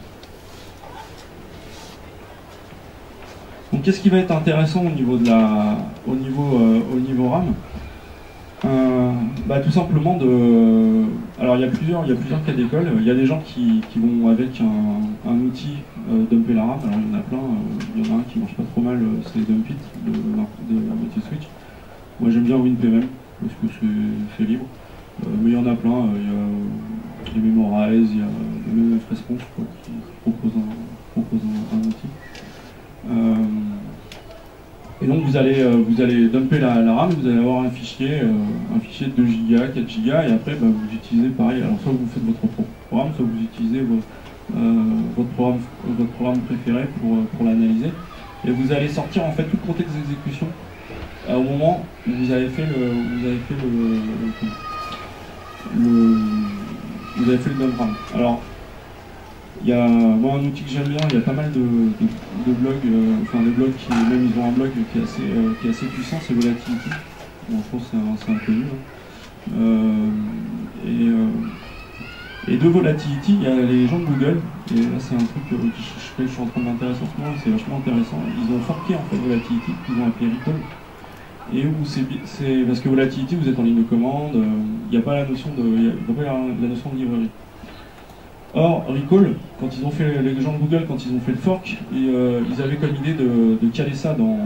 Donc qu'est-ce qui va être intéressant au niveau RAM? Tout simplement alors il y a plusieurs cas d'école. Il y a des gens qui vont avec un outil dumper la RAM. Alors il y en a plein. Il y en a un qui marche pas trop mal, c'est Dumpit de Multiswitch. Moi j'aime bien WinPM parce que c'est libre. Mais il y en a plein, il y a les Memorize, il y a même FResponse qui propose un outil. Et donc vous allez dumper la RAM, vous allez avoir un fichier de 2 Go, 4 Go, et après vous utilisez pareil, alors soit vous faites votre propre programme, soit vous utilisez votre programme préféré pour l'analyser. Et vous allez sortir en fait tout le contexte d'exécution au moment où vous avez fait le dump RAM. Alors, il y a moi un outil que j'aime bien, il y a pas mal de blogs, des blogs même ils ont un blog qui est assez puissant, c'est Volatility. Bon, je pense que c'est inconnu. Et de Volatility, il y a les gens de Google, et là c'est un truc que je suis en train de m'intéresser en ce moment, c'est vachement intéressant. Ils ont forqué en fait Volatility, ils ont appelé Recall. Et où c'est parce que Volatility, vous êtes en ligne de commande, il n'y a pas la notion de livrerie. Or, Recall, quand ils ont fait, les gens de Google, quand ils ont fait le fork, ils avaient comme idée de caler ça dans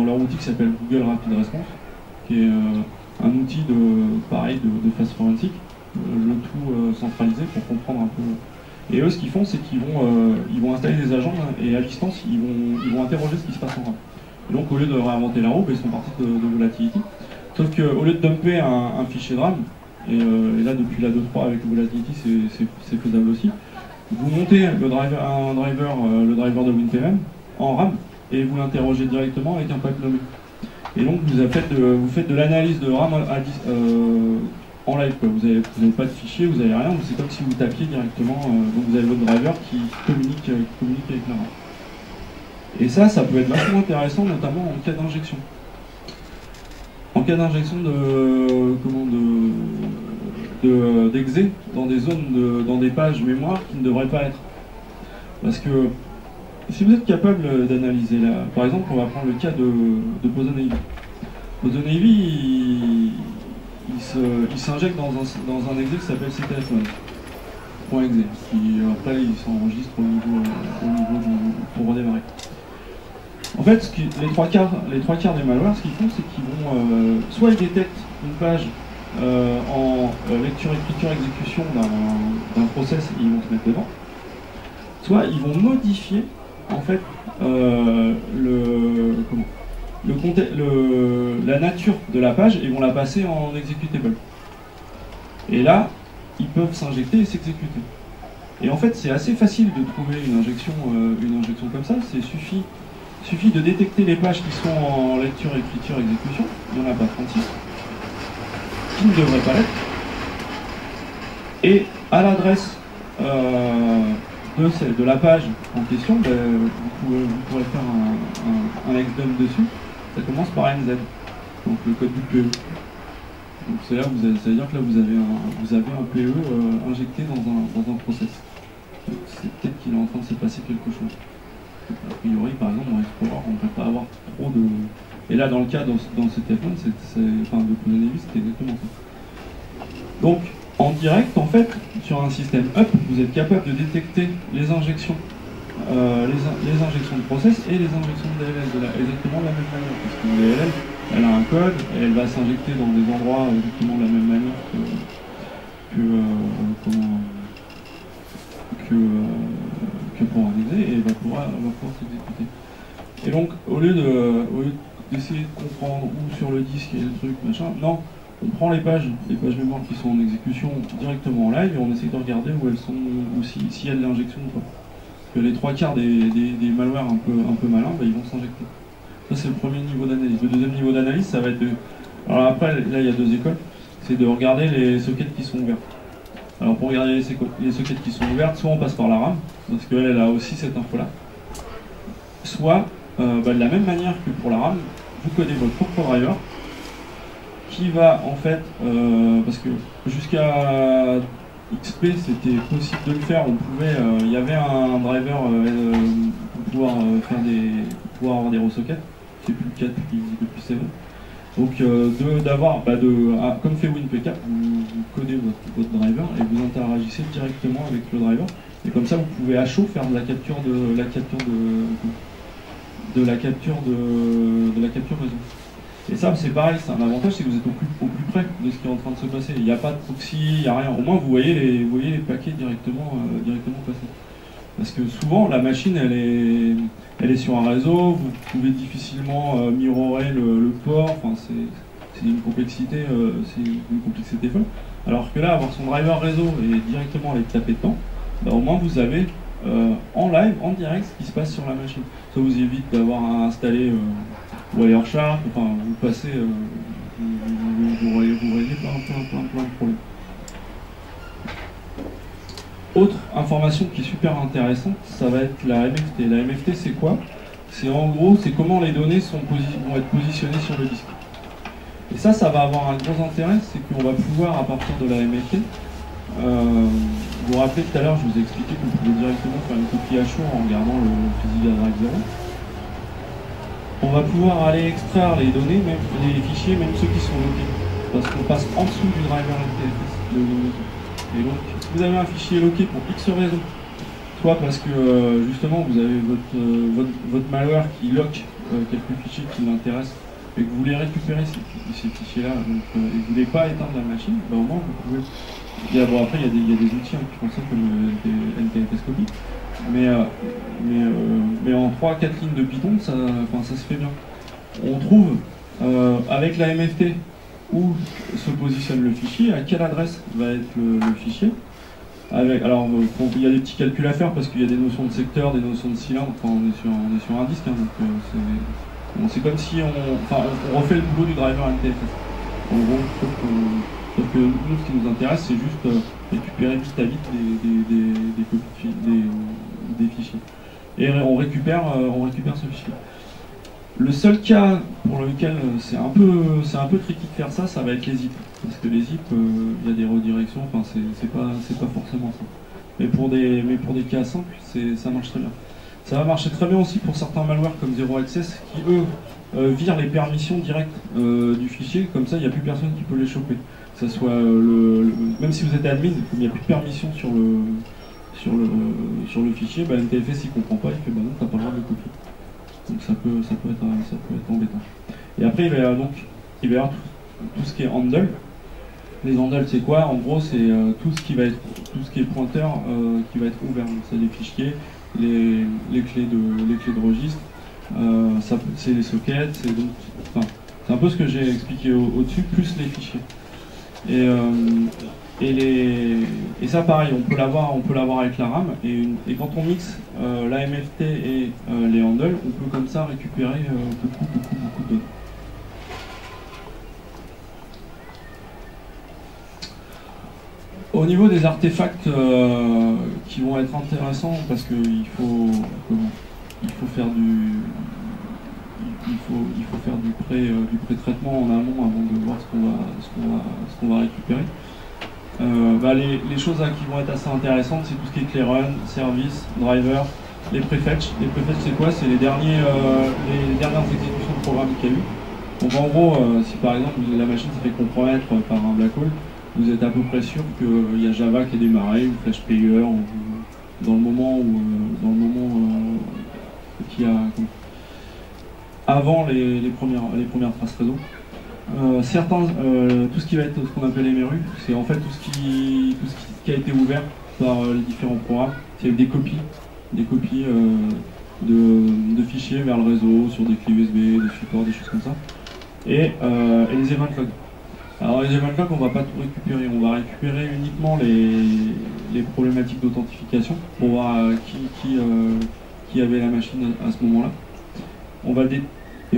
leur outil qui s'appelle Google Rapid Response, qui est un outil de phase forensique, le tout centralisé pour comprendre un peu. Et eux, ce qu'ils font, c'est qu'ils vont installer des agents et à distance, ils vont interroger ce qui se passe en RAM. Et donc, au lieu de réinventer la roue, ils sont partis de Volatility. Sauf qu'au lieu de dumper un fichier de RAM, et là depuis la 2.3 avec Volatility c'est faisable aussi, vous montez le driver de WinPM en RAM et vous l'interrogez directement avec un pipe nommé. Et donc vous faites de l'analyse de RAM en live, quoi. Vous n'avez pas de fichier, vous n'avez rien, c'est comme si vous tapiez directement, donc vous avez votre driver qui communique avec la RAM. Et ça peut être vachement intéressant, notamment en cas d'injection. En cas d'injection d'exe dans des zones, dans des pages mémoire qui ne devraient pas être. Parce que si vous êtes capable d'analyser, par exemple, on va prendre le cas de POSON. AutoNavy, il s'injecte dans un exe qui s'appelle ctf1.exe, qui après il s'enregistre au niveau pour redémarrer. En fait, les trois quarts des malwares, ce qu'ils font, c'est qu'ils vont soit ils détectent une page en lecture, écriture, exécution d'un process et ils vont te mettre dedans, soit ils vont modifier en fait la nature de la page et vont la passer en executable. Et là, ils peuvent s'injecter et s'exécuter. Et en fait, c'est assez facile de trouver une injection comme ça. Il suffit de détecter les pages qui sont en lecture, écriture, exécution. Il n'y en a pas 36. Qui ne devrait pas l'être. Et à l'adresse de la page en question, vous pourrez faire un XDump dessus. Ça commence par NZ, donc le code du PE. Donc c'est là, ça veut dire que là vous avez un PE injecté dans un process. C'est peut-être qu'il est en train de se passer quelque chose. A priori, par exemple, dans Explorer, on ne peut pas avoir trop de... Et là, dans le cas, dans ce téléphone, enfin, de AutoNavy, c'était exactement ça. Donc, en direct, en fait, sur un système up, vous êtes capable de détecter les injections, les injections de process et les injections de DLL exactement de la même manière. Parce que une DLL, elle a un code, et elle va s'injecter dans des endroits exactement de la même manière que pour un exe, et elle va pouvoir s'exécuter. Et donc, au lieu d'essayer de comprendre où sur le disque il y a le truc, machin, non, on prend les pages mémoire qui sont en exécution directement en live et on essaie de regarder où elles sont, ou s'il y a de l'injection ou pas. Parce que les trois quarts des malwares un peu malins, ils vont s'injecter. Ça, c'est le premier niveau d'analyse. Le deuxième niveau d'analyse, ça va être de... Alors après, là, il y a deux écoles. C'est de regarder les sockets qui sont ouverts. Alors pour regarder les sockets qui sont ouvertes, soit on passe par la RAM, parce qu'elle a aussi cette info-là, soit, de la même manière que pour la RAM, vous codez votre propre driver, qui va en fait, parce que jusqu'à XP c'était possible de le faire, on pouvait, il y avait un driver pour pouvoir avoir des raw sockets, c'est plus le cas depuis 7. Donc comme fait WinPK, vous codez votre driver et vous interagissez directement avec le driver. Et comme ça, vous pouvez à chaud faire de la capture réseau. Et ça, c'est pareil, c'est un avantage, c'est que vous êtes au plus près de ce qui est en train de se passer. Il n'y a pas de proxy, il n'y a rien. Au moins, vous voyez les paquets directement passer. Parce que souvent, la machine, elle est sur un réseau, vous pouvez difficilement mirrorer le port, enfin, c'est une complexité folle. Alors que là, avoir son driver réseau et directement aller taper dedans, au moins vous avez en live, en direct, ce qui se passe sur la machine. Ça vous évite d'avoir à installer Wireshark, enfin, vous passez, vous réglez plein de problèmes. Autre information qui est super intéressante, ça va être la MFT. La MFT, c'est quoi? C'est en gros, c'est comment les données vont être positionnées sur le disque. Et ça va avoir un gros intérêt, c'est qu'on va pouvoir, à partir de la MFT, vous vous rappelez tout à l'heure, je vous ai expliqué qu'on pouvait directement faire une copie à chaud en regardant le fusil à drive 0. On va pouvoir aller extraire les données, même les fichiers, même ceux qui sont loqués. Parce qu'on passe en dessous du driver NTFS. Et donc, si vous avez un fichier loqué pour X raisons, soit parce que justement vous avez votre malware qui lock quelques fichiers qui l'intéressent et que vous voulez récupérer ces fichiers-là et que vous ne voulez pas éteindre la machine, au moins vous pouvez. Après, il y a des outils qui font ça comme NTFS copy, mais en 3-4 lignes de Python, ça se fait bien. On trouve avec la MFT où se positionne le fichier, à quelle adresse va être le fichier. Alors, il y a des petits calculs à faire parce qu'il y a des notions de secteur, des notions de cylindre. Enfin, on est sur un disque, hein, donc c'est comme si on refait le boulot du driver NTFS. En gros, sauf que nous, ce qui nous intéresse, c'est juste récupérer vite à vite des fichiers. Et on récupère ce fichier. Le seul cas pour lequel c'est un peu tricky de faire ça, ça va être les zips. Parce que les zips, il y a des redirections, enfin c'est pas forcément ça. Mais pour des cas simples, ça marche très bien. Ça va marcher très bien aussi pour certains malwares comme Zero Access qui, eux, virent les permissions directes du fichier, comme ça il n'y a plus personne qui peut les choper. Que ça soit même si vous êtes admin, comme il n'y a plus de permission sur le fichier, bah, NTFS il comprend pas, il fait bah non, t'as pas le droit de le copier. Donc ça peut être embêtant. Et après il va y avoir tout ce qui est handle. Les handles c'est quoi? En gros c'est tout ce qui est pointeur qui va être ouvert. C'est les fichiers, les clés de registre, c'est les sockets, c'est un peu ce que j'ai expliqué au-dessus, plus les fichiers. Et ça pareil, on peut l'avoir avec la RAM, et quand on mixe la MFT et les handles, on peut comme ça récupérer beaucoup de données. Au niveau des artefacts qui vont être intéressants, parce qu'il faut faire du pré-traitement en amont avant de voir ce qu'on va récupérer. Les choses qui vont être assez intéressantes, c'est tout ce qui est clearrun, service, driver, les prefetch. Les prefetch c'est quoi? C'est les dernières exécutions de programme qu'il y a eu. Donc en gros, si par exemple la machine s'est fait compromettre par un black hole, vous êtes à peu près sûr qu'il y a Java qui est démarré, ou Flash Player, ou dans le moment qui a avant les premières traces réseau. Tout ce qui va être ce qu'on appelle MRU, c'est en fait tout ce qui a été ouvert par les différents programmes. Il y a des copies de fichiers vers le réseau sur des clés USB, des supports, des choses comme ça. Et les event logs. Alors les event logs, on ne va pas tout récupérer, on va récupérer uniquement les problématiques d'authentification pour voir qui avait la machine à ce moment-là. On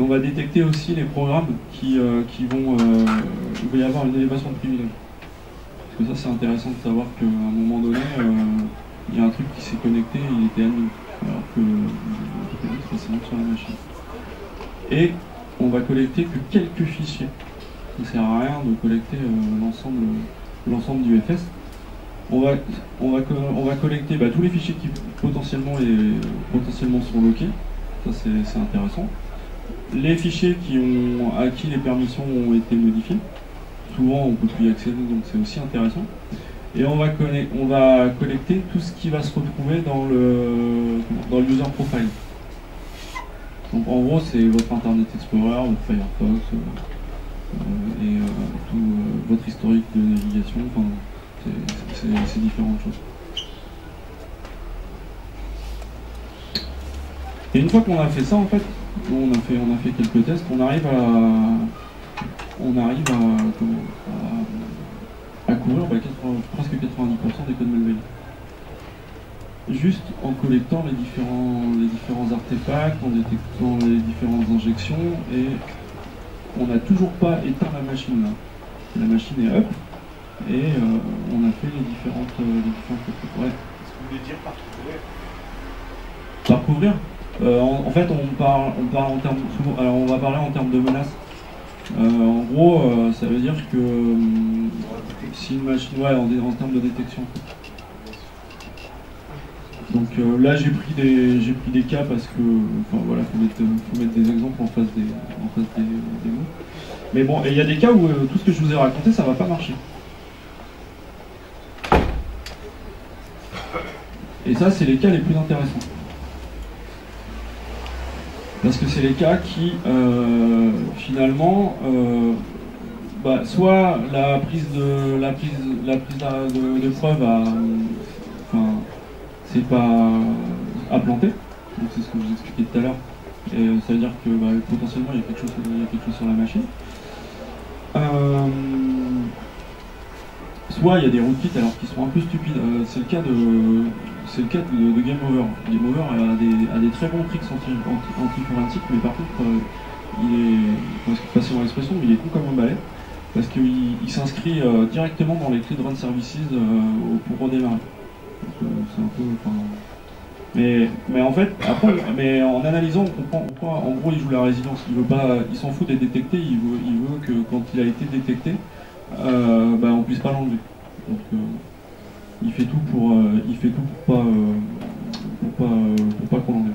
va détecter aussi les programmes qui vont... il va y avoir une élévation de privilèges. Parce que ça c'est intéressant de savoir qu'à un moment donné, il y a un truc qui s'est connecté et il était admin, alors que c'est sur la machine. Et on va collecter que quelques fichiers. Ça ne sert à rien de collecter l'ensemble du FS. On va collecter tous les fichiers qui potentiellement sont loqués. Ça c'est intéressant. Les fichiers à qui les permissions ont été modifiées. Souvent on ne peut plus y accéder, donc c'est aussi intéressant. Et on va collecter tout ce qui va se retrouver dans le user profile. Donc en gros c'est votre Internet Explorer, votre Firefox et tout votre historique de navigation, enfin, c'est différentes choses. Et une fois qu'on a fait ça, en fait, on a fait quelques tests, on arrive à couvrir presque 90% des codes malveillants. Juste en collectant les différents artefacts, en détectant les différentes injections, et on n'a toujours pas éteint la machine là. La machine est up, et on a fait les différentes techniques. Ouais. Est-ce que vous voulez dire parcouvrir? Parcouvrir en fait, on parle en termes. Alors, on va parler en termes de menaces. En gros, ça veut dire que si une machine, en termes de détection. Donc là, j'ai pris des cas parce que, enfin voilà, faut mettre des exemples en face des mots. Mais bon, il y a des cas où tout ce que je vous ai raconté, ça va pas marcher. Et ça, c'est les cas les plus intéressants. Parce que c'est les cas qui, finalement, soit la prise de preuve c'est pas à planter, donc c'est ce que je vous expliquais tout à l'heure, et ça veut dire que potentiellement il y a quelque chose sur la machine. Soit il y a des rootkits alors qui sont un peu stupides, c'est le cas de Game Over. Game Over a des très bons tricks anti-forensiques, mais par contre passez-moi l'expression, il est con comme un balai, parce qu'il s'inscrit directement dans les clés de run services pour redémarrer. C'est un peu, mais en fait, après, en analysant, on comprend pourquoi. En gros, il joue la résilience. Il s'en fout d'être détecté. Il veut que quand il a été détecté, on puisse pas l'enlever. Donc, il fait tout pour pas qu'on l'enlève.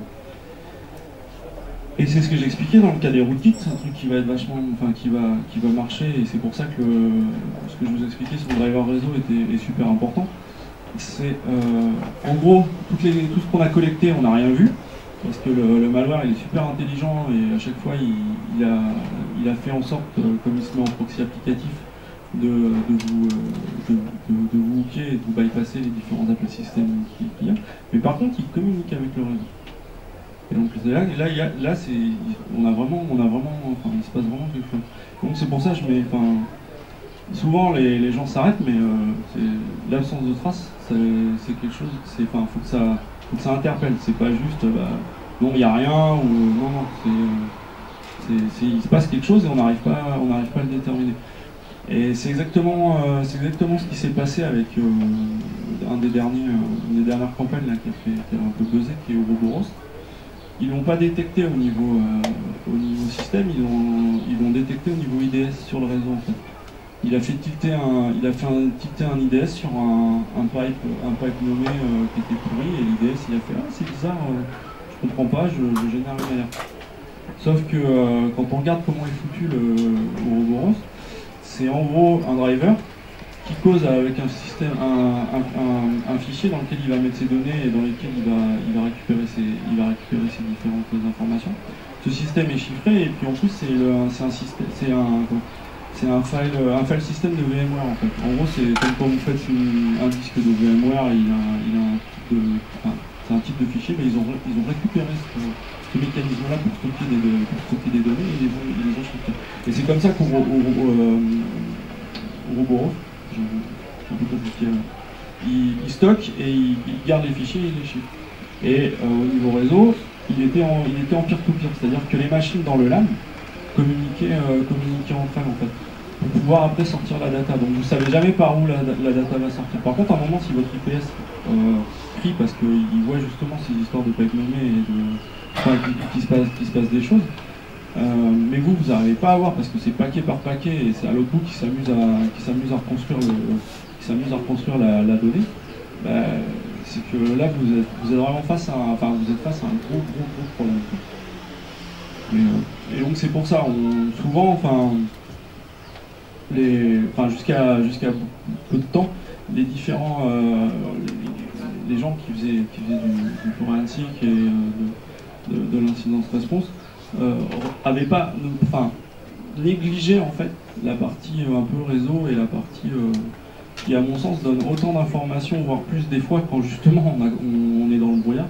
Et c'est ce que j'expliquais dans le cas des rootkits, c'est un truc qui va être vachement, enfin qui va marcher, et c'est pour ça que ce que je vous expliquais sur le driver réseau est super important. C'est en gros tout ce qu'on a collecté, on n'a rien vu, parce que le malware il est super intelligent et à chaque fois il a fait en sorte, comme il se met en proxy applicatif, de vous hooker et de vous bypasser les différents appels systèmes qu'il y a. Mais par contre il communique avec le réseau. Et donc là on a vraiment, enfin, il se passe vraiment quelque chose. Donc c'est pour ça que souvent les gens s'arrêtent, mais l'absence de traces, c'est quelque chose, faut que ça interpelle. C'est pas juste, non, il n'y a rien, ou non, il se passe quelque chose et on n'arrive pas à le déterminer. Et c'est exactement ce qui s'est passé avec une des dernières campagnes là, qui a un peu buzzé, qui est Ouroboros. Ils l'ont pas détecté au niveau système, ils l'ont détecté au niveau IDS sur le réseau en fait. Il a fait tilter un IDS sur un pipe nommé qui était pourri, et l'IDS il a fait c'est bizarre, je comprends pas, je génère une alerte. Sauf que quand on regarde comment est foutu le Ouroboros, c'est en gros un driver qui cause avec un système, un fichier dans lequel il va mettre ses données et dans lequel il va récupérer ses différentes informations. Ce système est chiffré et puis en plus c'est un file system de VMware en fait. En gros c'est comme quand vous faites un disque de VMware, c'est un type de fichier, mais ils ont récupéré ce mécanisme-là pour stocker des données et ils les ont chiffrés. Et c'est comme ça qu'Ouroboros, il stocke et il garde les fichiers et il les chiffre. Et au niveau réseau, il était en peer-to-peer, c'est-à-dire que les machines dans le LAN communiquaient entre elles en fait, pour pouvoir après sortir la data. Donc vous ne savez jamais par où la data va sortir. Par contre, à un moment, si votre IPS crie parce qu'il voit justement ces histoires de pipe nommé et qu'il se passe des choses, mais vous n'arrivez pas à voir parce que c'est paquet par paquet et c'est à l'autre bout qui s'amuse à reconstruire la donnée, c'est que là vous êtes vraiment face à un gros problème. Et donc c'est pour ça, souvent, jusqu'à peu de temps, les différents les gens qui faisaient du forensic et de l'incidence response avaient pas, négligé en fait la partie un peu réseau et la partie qui à mon sens donne autant d'informations, voire plus des fois quand justement on est dans le brouillard,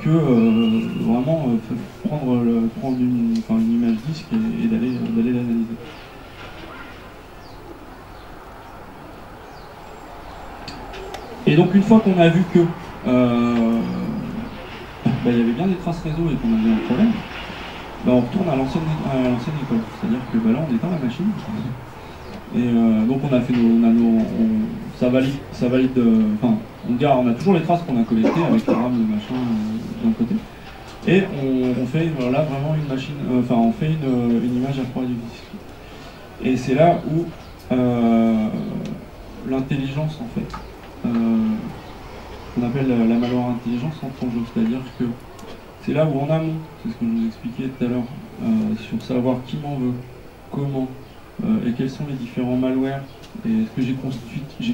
que vraiment prendre une image disque et d'aller l'analyser. Et donc une fois qu'on a vu que il y avait bien des traces réseau et qu'on avait un problème, on retourne à l'ancienne école. C'est-à-dire que là on éteint la machine. Et donc on a fait ça valide, on a toujours les traces qu'on a collectées avec la RAM, le machin d'un côté. Et on fait là vraiment une machine, on fait une image à froid du disque. Et c'est là où l'intelligence en fait, qu'on appelle la malware intelligence entre en jeu, c'est-à-dire que c'est là où en amont, c'est ce que je vous expliquais tout à l'heure, sur savoir qui m'en veut, comment, et quels sont les différents malwares, et ce que j'ai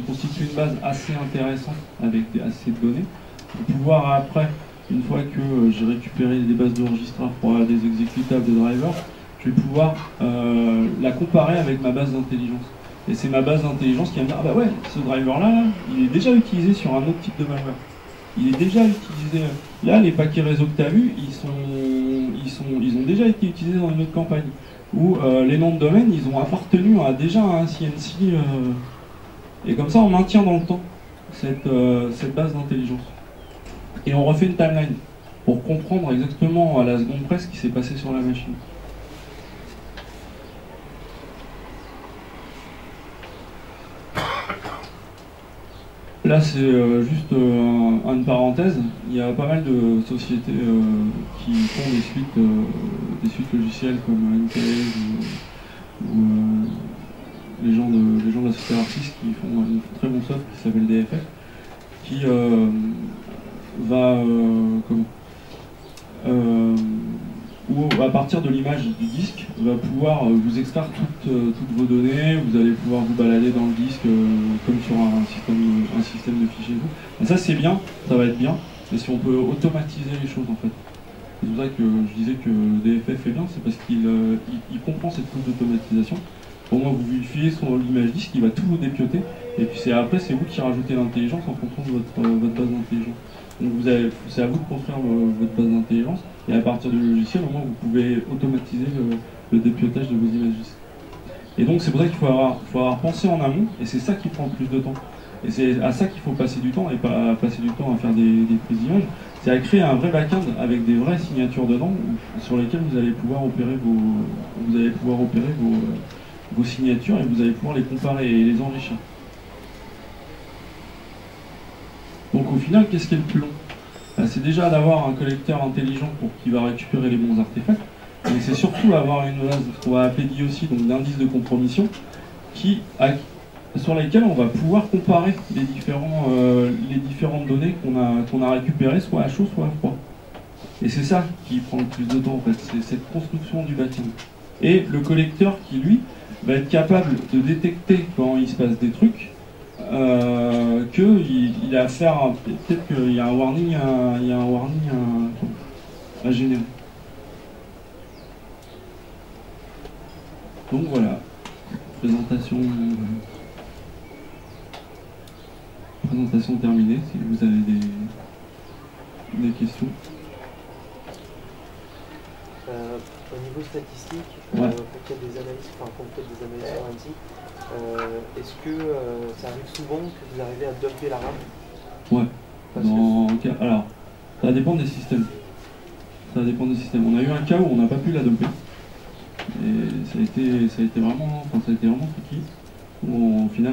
constitué une base assez intéressante avec assez de données, pour pouvoir après, une fois que j'ai récupéré des bases de registraires pour avoir des exécutables de drivers, je vais pouvoir la comparer avec ma base d'intelligence. Et c'est ma base d'intelligence qui va me dire, ah bah ouais, ce driver-là, il est déjà utilisé sur un autre type de malware. Il est déjà utilisé. Là, les paquets réseau que tu as vus, ils ont déjà été utilisés dans une autre campagne. Où les noms de domaine, ils ont appartenu à déjà un CNC. Et comme ça, on maintient dans le temps cette base d'intelligence. Et on refait une timeline pour comprendre exactement à la seconde près ce qui s'est passé sur la machine. Là, c'est juste une parenthèse. Il y a pas mal de sociétés qui font des suites logicielles comme NKS ou les gens de la société Arcis qui font un très bon soft qui s'appelle DFF, qui va ou à partir de l'image du disque, va pouvoir vous extraire toutes vos données, vous allez pouvoir vous balader dans le disque comme sur un système de fichiers et tout. Et ça c'est bien, ça va être bien, mais si on peut automatiser les choses en fait. C'est pour ça que je disais que DFF est bien, c'est parce qu'il comprend cette couche d'automatisation. Au moins vous vérifiez l'image disque, il va tout vous dépioter, et puis après c'est vous qui rajoutez l'intelligence en fonction de votre base d'intelligence. Donc c'est à vous de construire votre base d'intelligence, et à partir du logiciel, au moins vous pouvez automatiser le dépiotage de vos images disques. Et donc c'est pour ça qu'il faut avoir pensé en amont, et c'est ça qui prend le plus de temps. Et c'est à ça qu'il faut passer du temps, et pas passer du temps à faire des prises d'images. C'est à créer un vrai back-end avec des vraies signatures dedans, sur lesquelles vous allez pouvoir opérer vos signatures, et vous allez pouvoir les comparer et les enrichir. Donc au final, qu'est-ce qui est le plus long? C'est déjà d'avoir un collecteur intelligent qui va récupérer les bons artefacts, mais c'est surtout avoir une base qu'on va appeler DOC, donc d'indices de compromission, sur lesquels on va pouvoir comparer les différentes données qu'on a récupérées, soit à chaud, soit à froid. Et c'est ça qui prend le plus de temps en fait, c'est cette construction du back-end. Et le collecteur qui, lui, va être capable de détecter quand il se passe des trucs, qu'il a affaire à... Peut-être qu'il y a un warning à générer. Donc voilà, présentation terminée, si vous avez des questions. Au niveau statistique, ouais. Pour qu'il y ait des analyses, forensiques, est-ce que ça arrive souvent que vous arrivez à dumper la RAM? Ouais. Alors, ça dépend des systèmes. On a eu un cas où on n'a pas pu la dumper. Et ça a été vraiment tricky. Au final,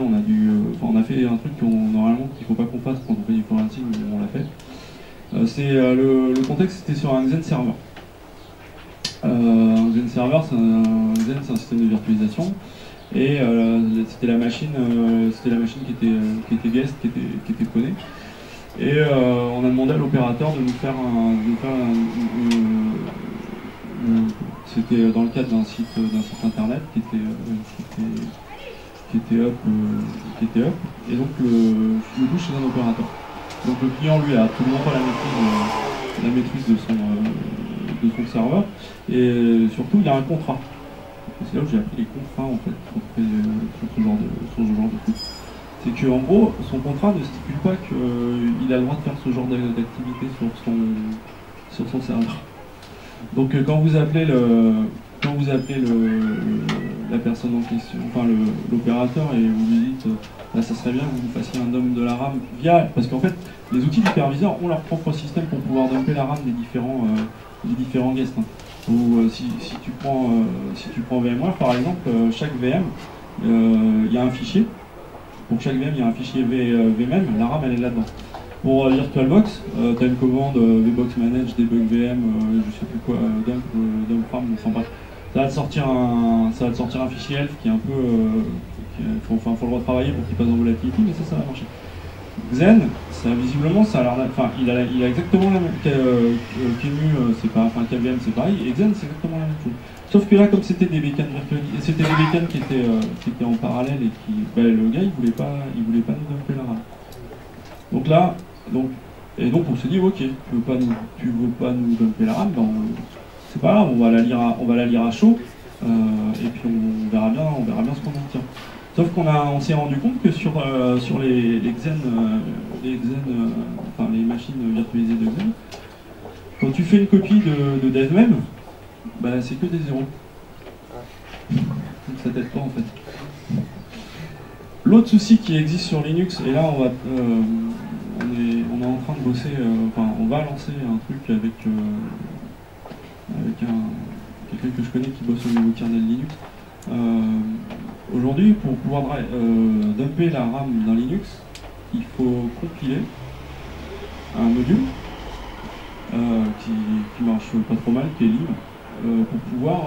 on a fait un truc normalement qu'il ne faut pas qu'on fasse quand on fait du forensic, mais on l'a fait. Le contexte était sur un Xen server. Un Xen server, c'est un système de virtualisation, et c'était la machine qui était guest, qui était connue. Et on a demandé à l'opérateur de nous faire c'était dans le cadre d'un site internet qui était up, et donc du coup chez un opérateur. Donc le client lui a absolument pas la maîtrise de son serveur, et surtout il a un contrat. Et c'est là où j'ai appris les contrats en fait sur ce genre de truc. C'est qu'en gros, son contrat ne stipule pas qu'il a le droit de faire ce genre d'activité sur son serveur. Donc quand vous appelez la personne en question, enfin l'opérateur, et vous lui dites ça serait bien que vous fassiez un dump de la RAM parce qu'en fait les outils d'hyperviseur ont leur propre système pour pouvoir dumper la RAM des différents guests. Hein. Ou si tu prends VMware par exemple, chaque VM, il y a un fichier. Pour chaque VM, il y a un fichier VMM, la RAM elle est là-dedans. Pour VirtualBox, tu as une commande VBox Manage, Debug VM, je sais plus quoi, dump RAM, enfin bref. Ça va te sortir un fichier ELF qui est un peu... faut le retravailler pour qu'il passe en volatility, mais ça va marcher. Xen, visiblement, ça a l'air... Enfin, il a exactement la même... QEMU, c'est pas... Enfin, KVM, c'est pareil, et Xen, c'est exactement la même chose. Sauf que là, comme c'était des bécanes virtualisées, c'était des bécanes qui étaient en parallèle, et le gars, il voulait pas nous dumper la RAM. Donc là, donc on s'est dit, ok, tu veux pas nous dumper la RAM, c'est pas grave, on va la lire à chaud, et puis on verra bien ce qu'on en tire. Sauf qu'on s'est rendu compte que sur les machines virtualisées de Xen, quand tu fais une copie de DevMem, c'est que des zéros. Donc ça t'aide pas en fait. L'autre souci qui existe sur Linux, et là on est en train de bosser, on va lancer un truc avec quelqu'un que je connais qui bosse au niveau kernel Linux. Aujourd'hui, pour pouvoir dumper la RAM dans Linux, il faut compiler un module qui marche pas trop mal, qui est libre, pour pouvoir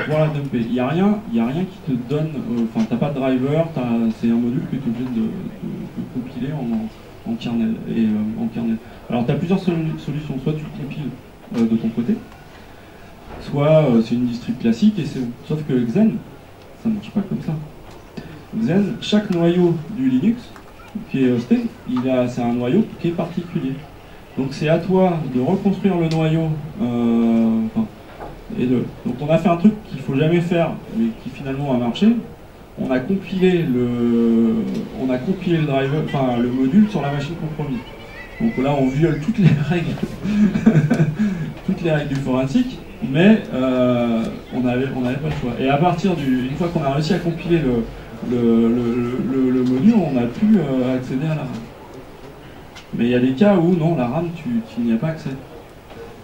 la dumper. Il n'y a rien qui te donne, t'as pas de driver, c'est un module que tu es obligé de compiler en kernel. Alors tu as plusieurs solutions, soit tu le compiles de ton côté, soit c'est une distrib classique et c'est bon. Sauf que Xen, ça ne marche pas comme ça. Xen, chaque noyau du Linux qui est hosté, c'est un noyau qui est particulier. Donc c'est à toi de reconstruire le noyau. Donc on a fait un truc qu'il ne faut jamais faire, mais qui finalement a marché. On a compilé le driver, enfin le module sur la machine compromise. Donc là on viole toutes les règles, toutes les règles du forensique, mais on n'avait pas le choix. Et à partir une fois qu'on a réussi à compiler le module, on a pu accéder à la RAM. Mais il y a des cas où non, la RAM, tu n'y as pas accès.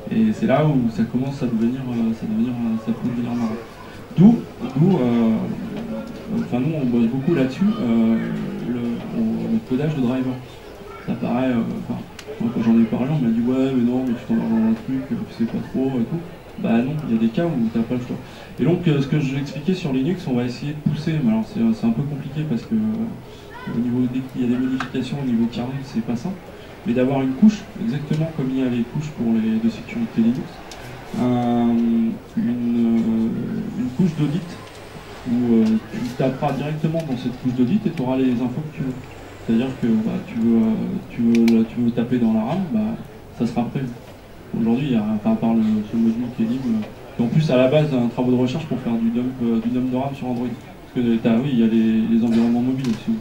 Et c'est là où ça commence à devenir marrant. D'où, enfin nous on bosse beaucoup là-dessus, le codage de driver. Ça paraît, moi quand j'en ai parlé, on m'a dit ouais mais non, mais tu t'en vas dans un truc, tu sais pas trop et tout. Bah non, il y a des cas où t'as pas le choix. Et donc ce que je vais expliquer sur Linux, on va essayer de pousser, mais alors c'est un peu compliqué parce que dès qu'il y a des modifications au niveau kernel, c'est pas simple. Mais d'avoir une couche, exactement comme il y a les couches pour les de sécurité Linux, une couche d'audit où tu taperas directement dans cette couche d'audit et tu auras les infos que tu veux. C'est-à-dire que tu veux taper dans la RAM, ça sera prévu. Aujourd'hui, à part ce module qui est libre, et en plus à la base un travaux de recherche pour faire du dump de RAM sur Android. Parce que oui, il y a les environnements mobiles aussi,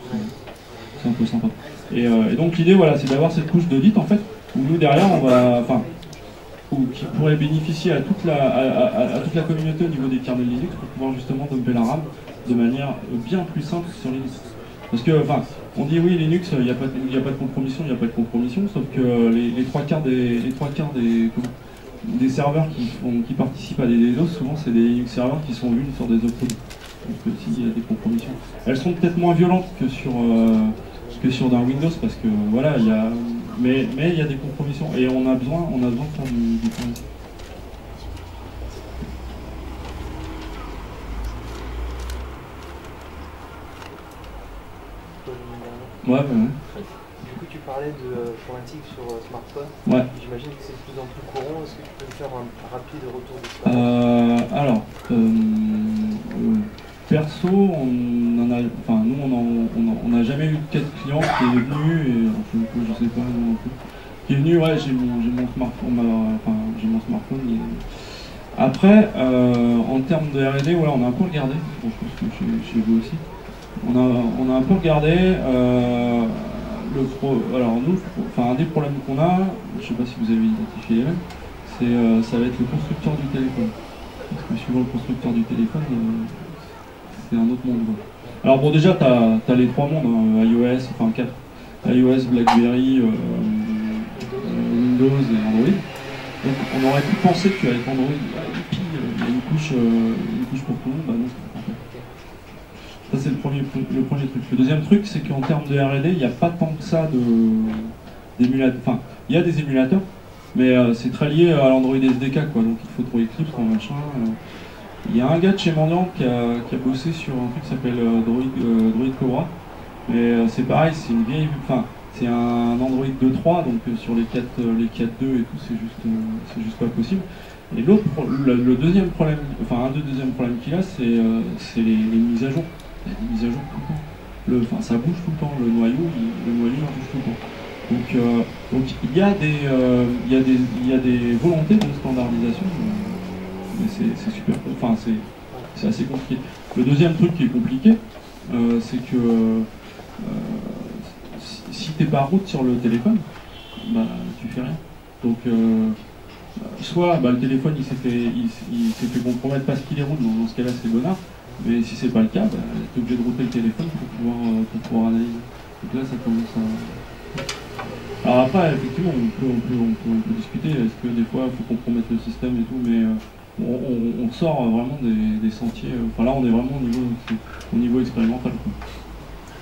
c'est un peu sympa. Et donc l'idée, voilà, c'est d'avoir cette couche d'audit en fait, où nous derrière on va, qui pourrait bénéficier à toute la communauté au niveau des kernels Linux pour pouvoir justement dumper la RAM de manière bien plus simple sur Linux. Parce que, on dit oui, Linux, il n'y a pas de compromission, sauf que les trois quarts des serveurs qui participent à des DDoS, souvent c'est des Linux serveurs qui sont vus sur des autres produits. Donc si il y a des compromissions. Elles sont peut-être moins violentes que sur d'un Windows, parce que voilà, mais il y a des compromissions et on a besoin de faire du forensique. Ouais. Du coup, tu parlais de forensique sur smartphone. Ouais. J'imagine que c'est de plus en plus courant. Est-ce que tu peux me faire un rapide retour d'expérience? Alors, perso, on n'a jamais eu de cas de client qui est venu, et je sais pas non plus, qui est venu, ouais, j'ai mon smartphone. Après, en termes de R&D, ouais, on a un peu regardé, je pense que chez vous aussi. On a un peu regardé, alors nous, un des problèmes qu'on a, je sais pas si vous avez identifié les mêmes, ça va être le constructeur du téléphone. Parce que suivant le constructeur du téléphone, c'est un autre monde. Alors bon, déjà, tu as les trois mondes, iOS, 4. iOS, BlackBerry, Windows et Android. Donc on aurait pu penser qu'avec Android, il y a une couche pour tout le monde, non. Ça c'est le premier truc. Le deuxième truc, c'est qu'en termes de R&D, il n'y a pas tant que ça d'émulateurs. Enfin, il y a des émulateurs, mais c'est très lié à l'Android SDK, quoi. Donc il faut trouver Eclipse, machin. Il y a un gars de chez Mendiant qui a bossé sur un truc qui s'appelle Droid Cobra. Mais c'est pareil, c'est une vieille. C'est un Android 2.3, donc sur les 4.2 et tout, c'est juste pas possible. Et le deuxième problème, un des deuxièmes problèmes qu'il a, c'est les mises à jour. Il y a des mises à jour tout le temps. Ça bouge tout le temps, le noyau bouge tout le temps. Donc il y a des volontés de standardisation, mais c'est super. C'est assez compliqué. Le deuxième truc qui est compliqué, c'est que si t'es pas route sur le téléphone, tu fais rien. Donc soit le téléphone il s'est fait compromettre parce qu'il est route, donc dans ce cas-là c'est bonnard, mais si c'est pas le cas, t'es obligé de router le téléphone pour pouvoir analyser. Donc là ça commence à... Alors après effectivement on peut discuter, est-ce que des fois il faut compromettre le système et tout, mais on sort vraiment des sentiers, là on est vraiment au niveau expérimental, quoi.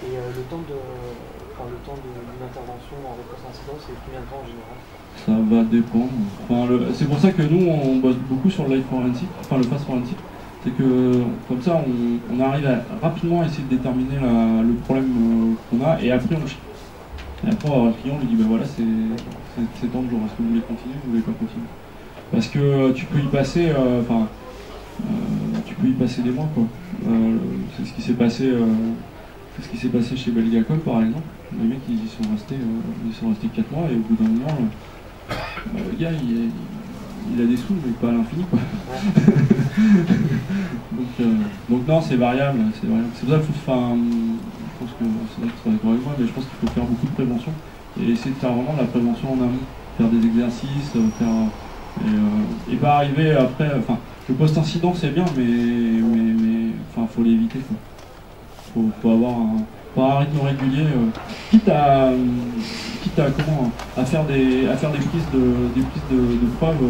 Et le temps d'une intervention en réponse à incident, c'est combien de temps en général? Ça va dépendre. C'est pour ça que nous, on bosse beaucoup sur le live forensic, le fast forensic. C'est que, comme ça, on arrive rapidement à essayer de déterminer le problème qu'on a, et après on chie. Et après, on va voir le client, on lui dit, ben voilà, c'est tant de jours, est-ce que vous voulez continuer ou vous voulez pas continuer? Parce que tu peux y passer, tu peux y passer des mois, quoi. C'est ce qui s'est passé, c'est ce qui s'est passé chez Belgacom, par exemple. Les mecs, ils y sont restés 4 mois, et au bout d'un moment, le gars, il a des sous, mais pas à l'infini, quoi. donc non, c'est variable, c'est variable. C'est pour ça qu'il faut, je pense que c'est vrai que tu seras d'accord avec moi, mais je pense qu'il faut faire beaucoup de prévention et essayer de faire vraiment de la prévention en amont, faire des exercices, et pas arriver après. Enfin, le post-incident c'est bien, mais enfin, faut l'éviter, quoi. Faut avoir un rythme régulier, quitte à faire des prises de preuves,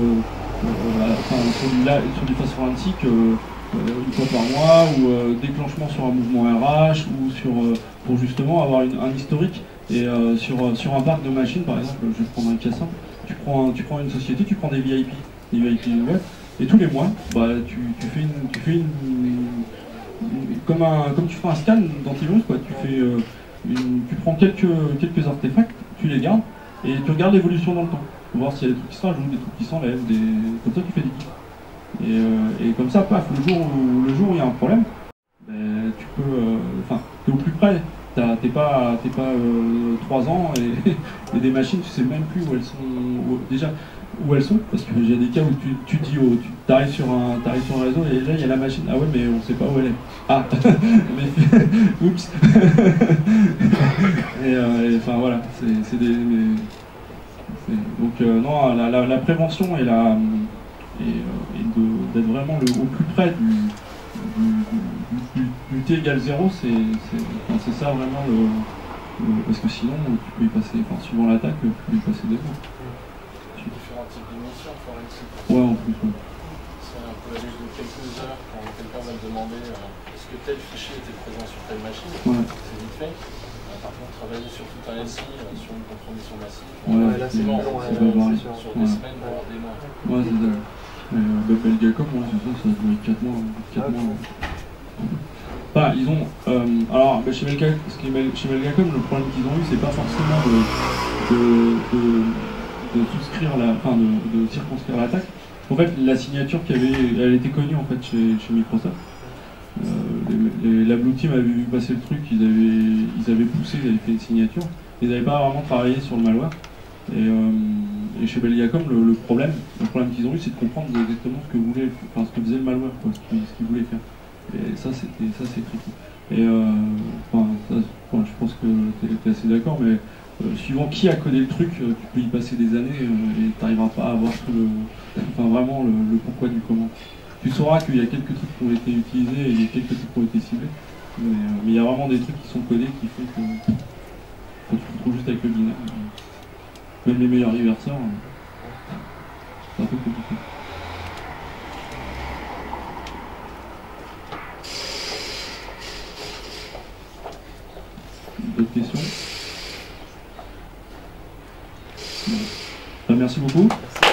sur du phase forensique, une fois par mois, ou déclenchement sur un mouvement RH, ou pour justement avoir un historique. Et sur un parc de machines, par exemple, je vais prendre un cas simple, tu prends une société, tu prends des VIP web, et tous les mois, bah, tu fais comme tu feras un scan d'antivirus, quoi. Tu prends quelques artefacts, tu les gardes, et tu regardes l'évolution dans le temps, pour voir s'il y a des trucs qui se rajoutent, des trucs qui s'enlèvent, comme ça tu fais des guides. Et comme ça, paf, le jour où il y a un problème, ben, tu peux, t'es au plus près. T'es pas 3 ans et des machines, tu sais même plus où elles sont. Déjà, où elles sont, parce qu'il y a des cas où tu dis, t'arrives sur un réseau et là il y a la machine, ah ouais, mais on sait pas où elle est. Ah, mais oups. et enfin voilà, donc non, la prévention et d'être vraiment au plus près du T égale 0, c'est ça vraiment parce que sinon tu peux y passer, enfin suivant l'attaque, tu peux y passer des mois. Différents types d'émissions forensiques. Ouais, en plus, ouais. C'est un peu la liste de quelques heures quand quelqu'un va te demander est-ce que tel fichier était présent sur telle machine. Ouais. C'est vite fait. Par contre, travailler sur tout un SI, sur une compromission massive, Ouais, là c'est bon, long, sur sûr. des semaines, voire des mois. Ouais, c'est ça. Belgacom, ouais, c'est ça, ça a duré 4 mois. 4 mois. Enfin, ils ont. Alors, chez Belgacom, le problème qu'ils ont eu, c'est pas forcément de souscrire de circonscrire l'attaque. En fait, la signature elle était connue en fait chez Microsoft. La Blue Team avait vu passer le truc, ils avaient poussé, ils avaient fait une signature. Ils n'avaient pas vraiment travaillé sur le malware. Et chez Belgacom, le problème qu'ils ont eu, c'est de comprendre exactement ce que faisait le malware, quoi, ce qu'il voulait faire. Et ça, c'est critique. Et je pense que tu es assez d'accord, mais suivant qui a codé le truc, tu peux y passer des années et tu n'arriveras pas à voir vraiment le pourquoi du comment. Tu sauras qu'il y a quelques trucs qui ont été utilisés et il y a quelques trucs qui ont été ciblés, mais il y a vraiment des trucs qui sont codés qui font que tu te retrouves juste avec le binaire. Même les meilleurs reverseurs, c'est un peu compliqué. D'autres questions? Bon. Merci beaucoup. Merci.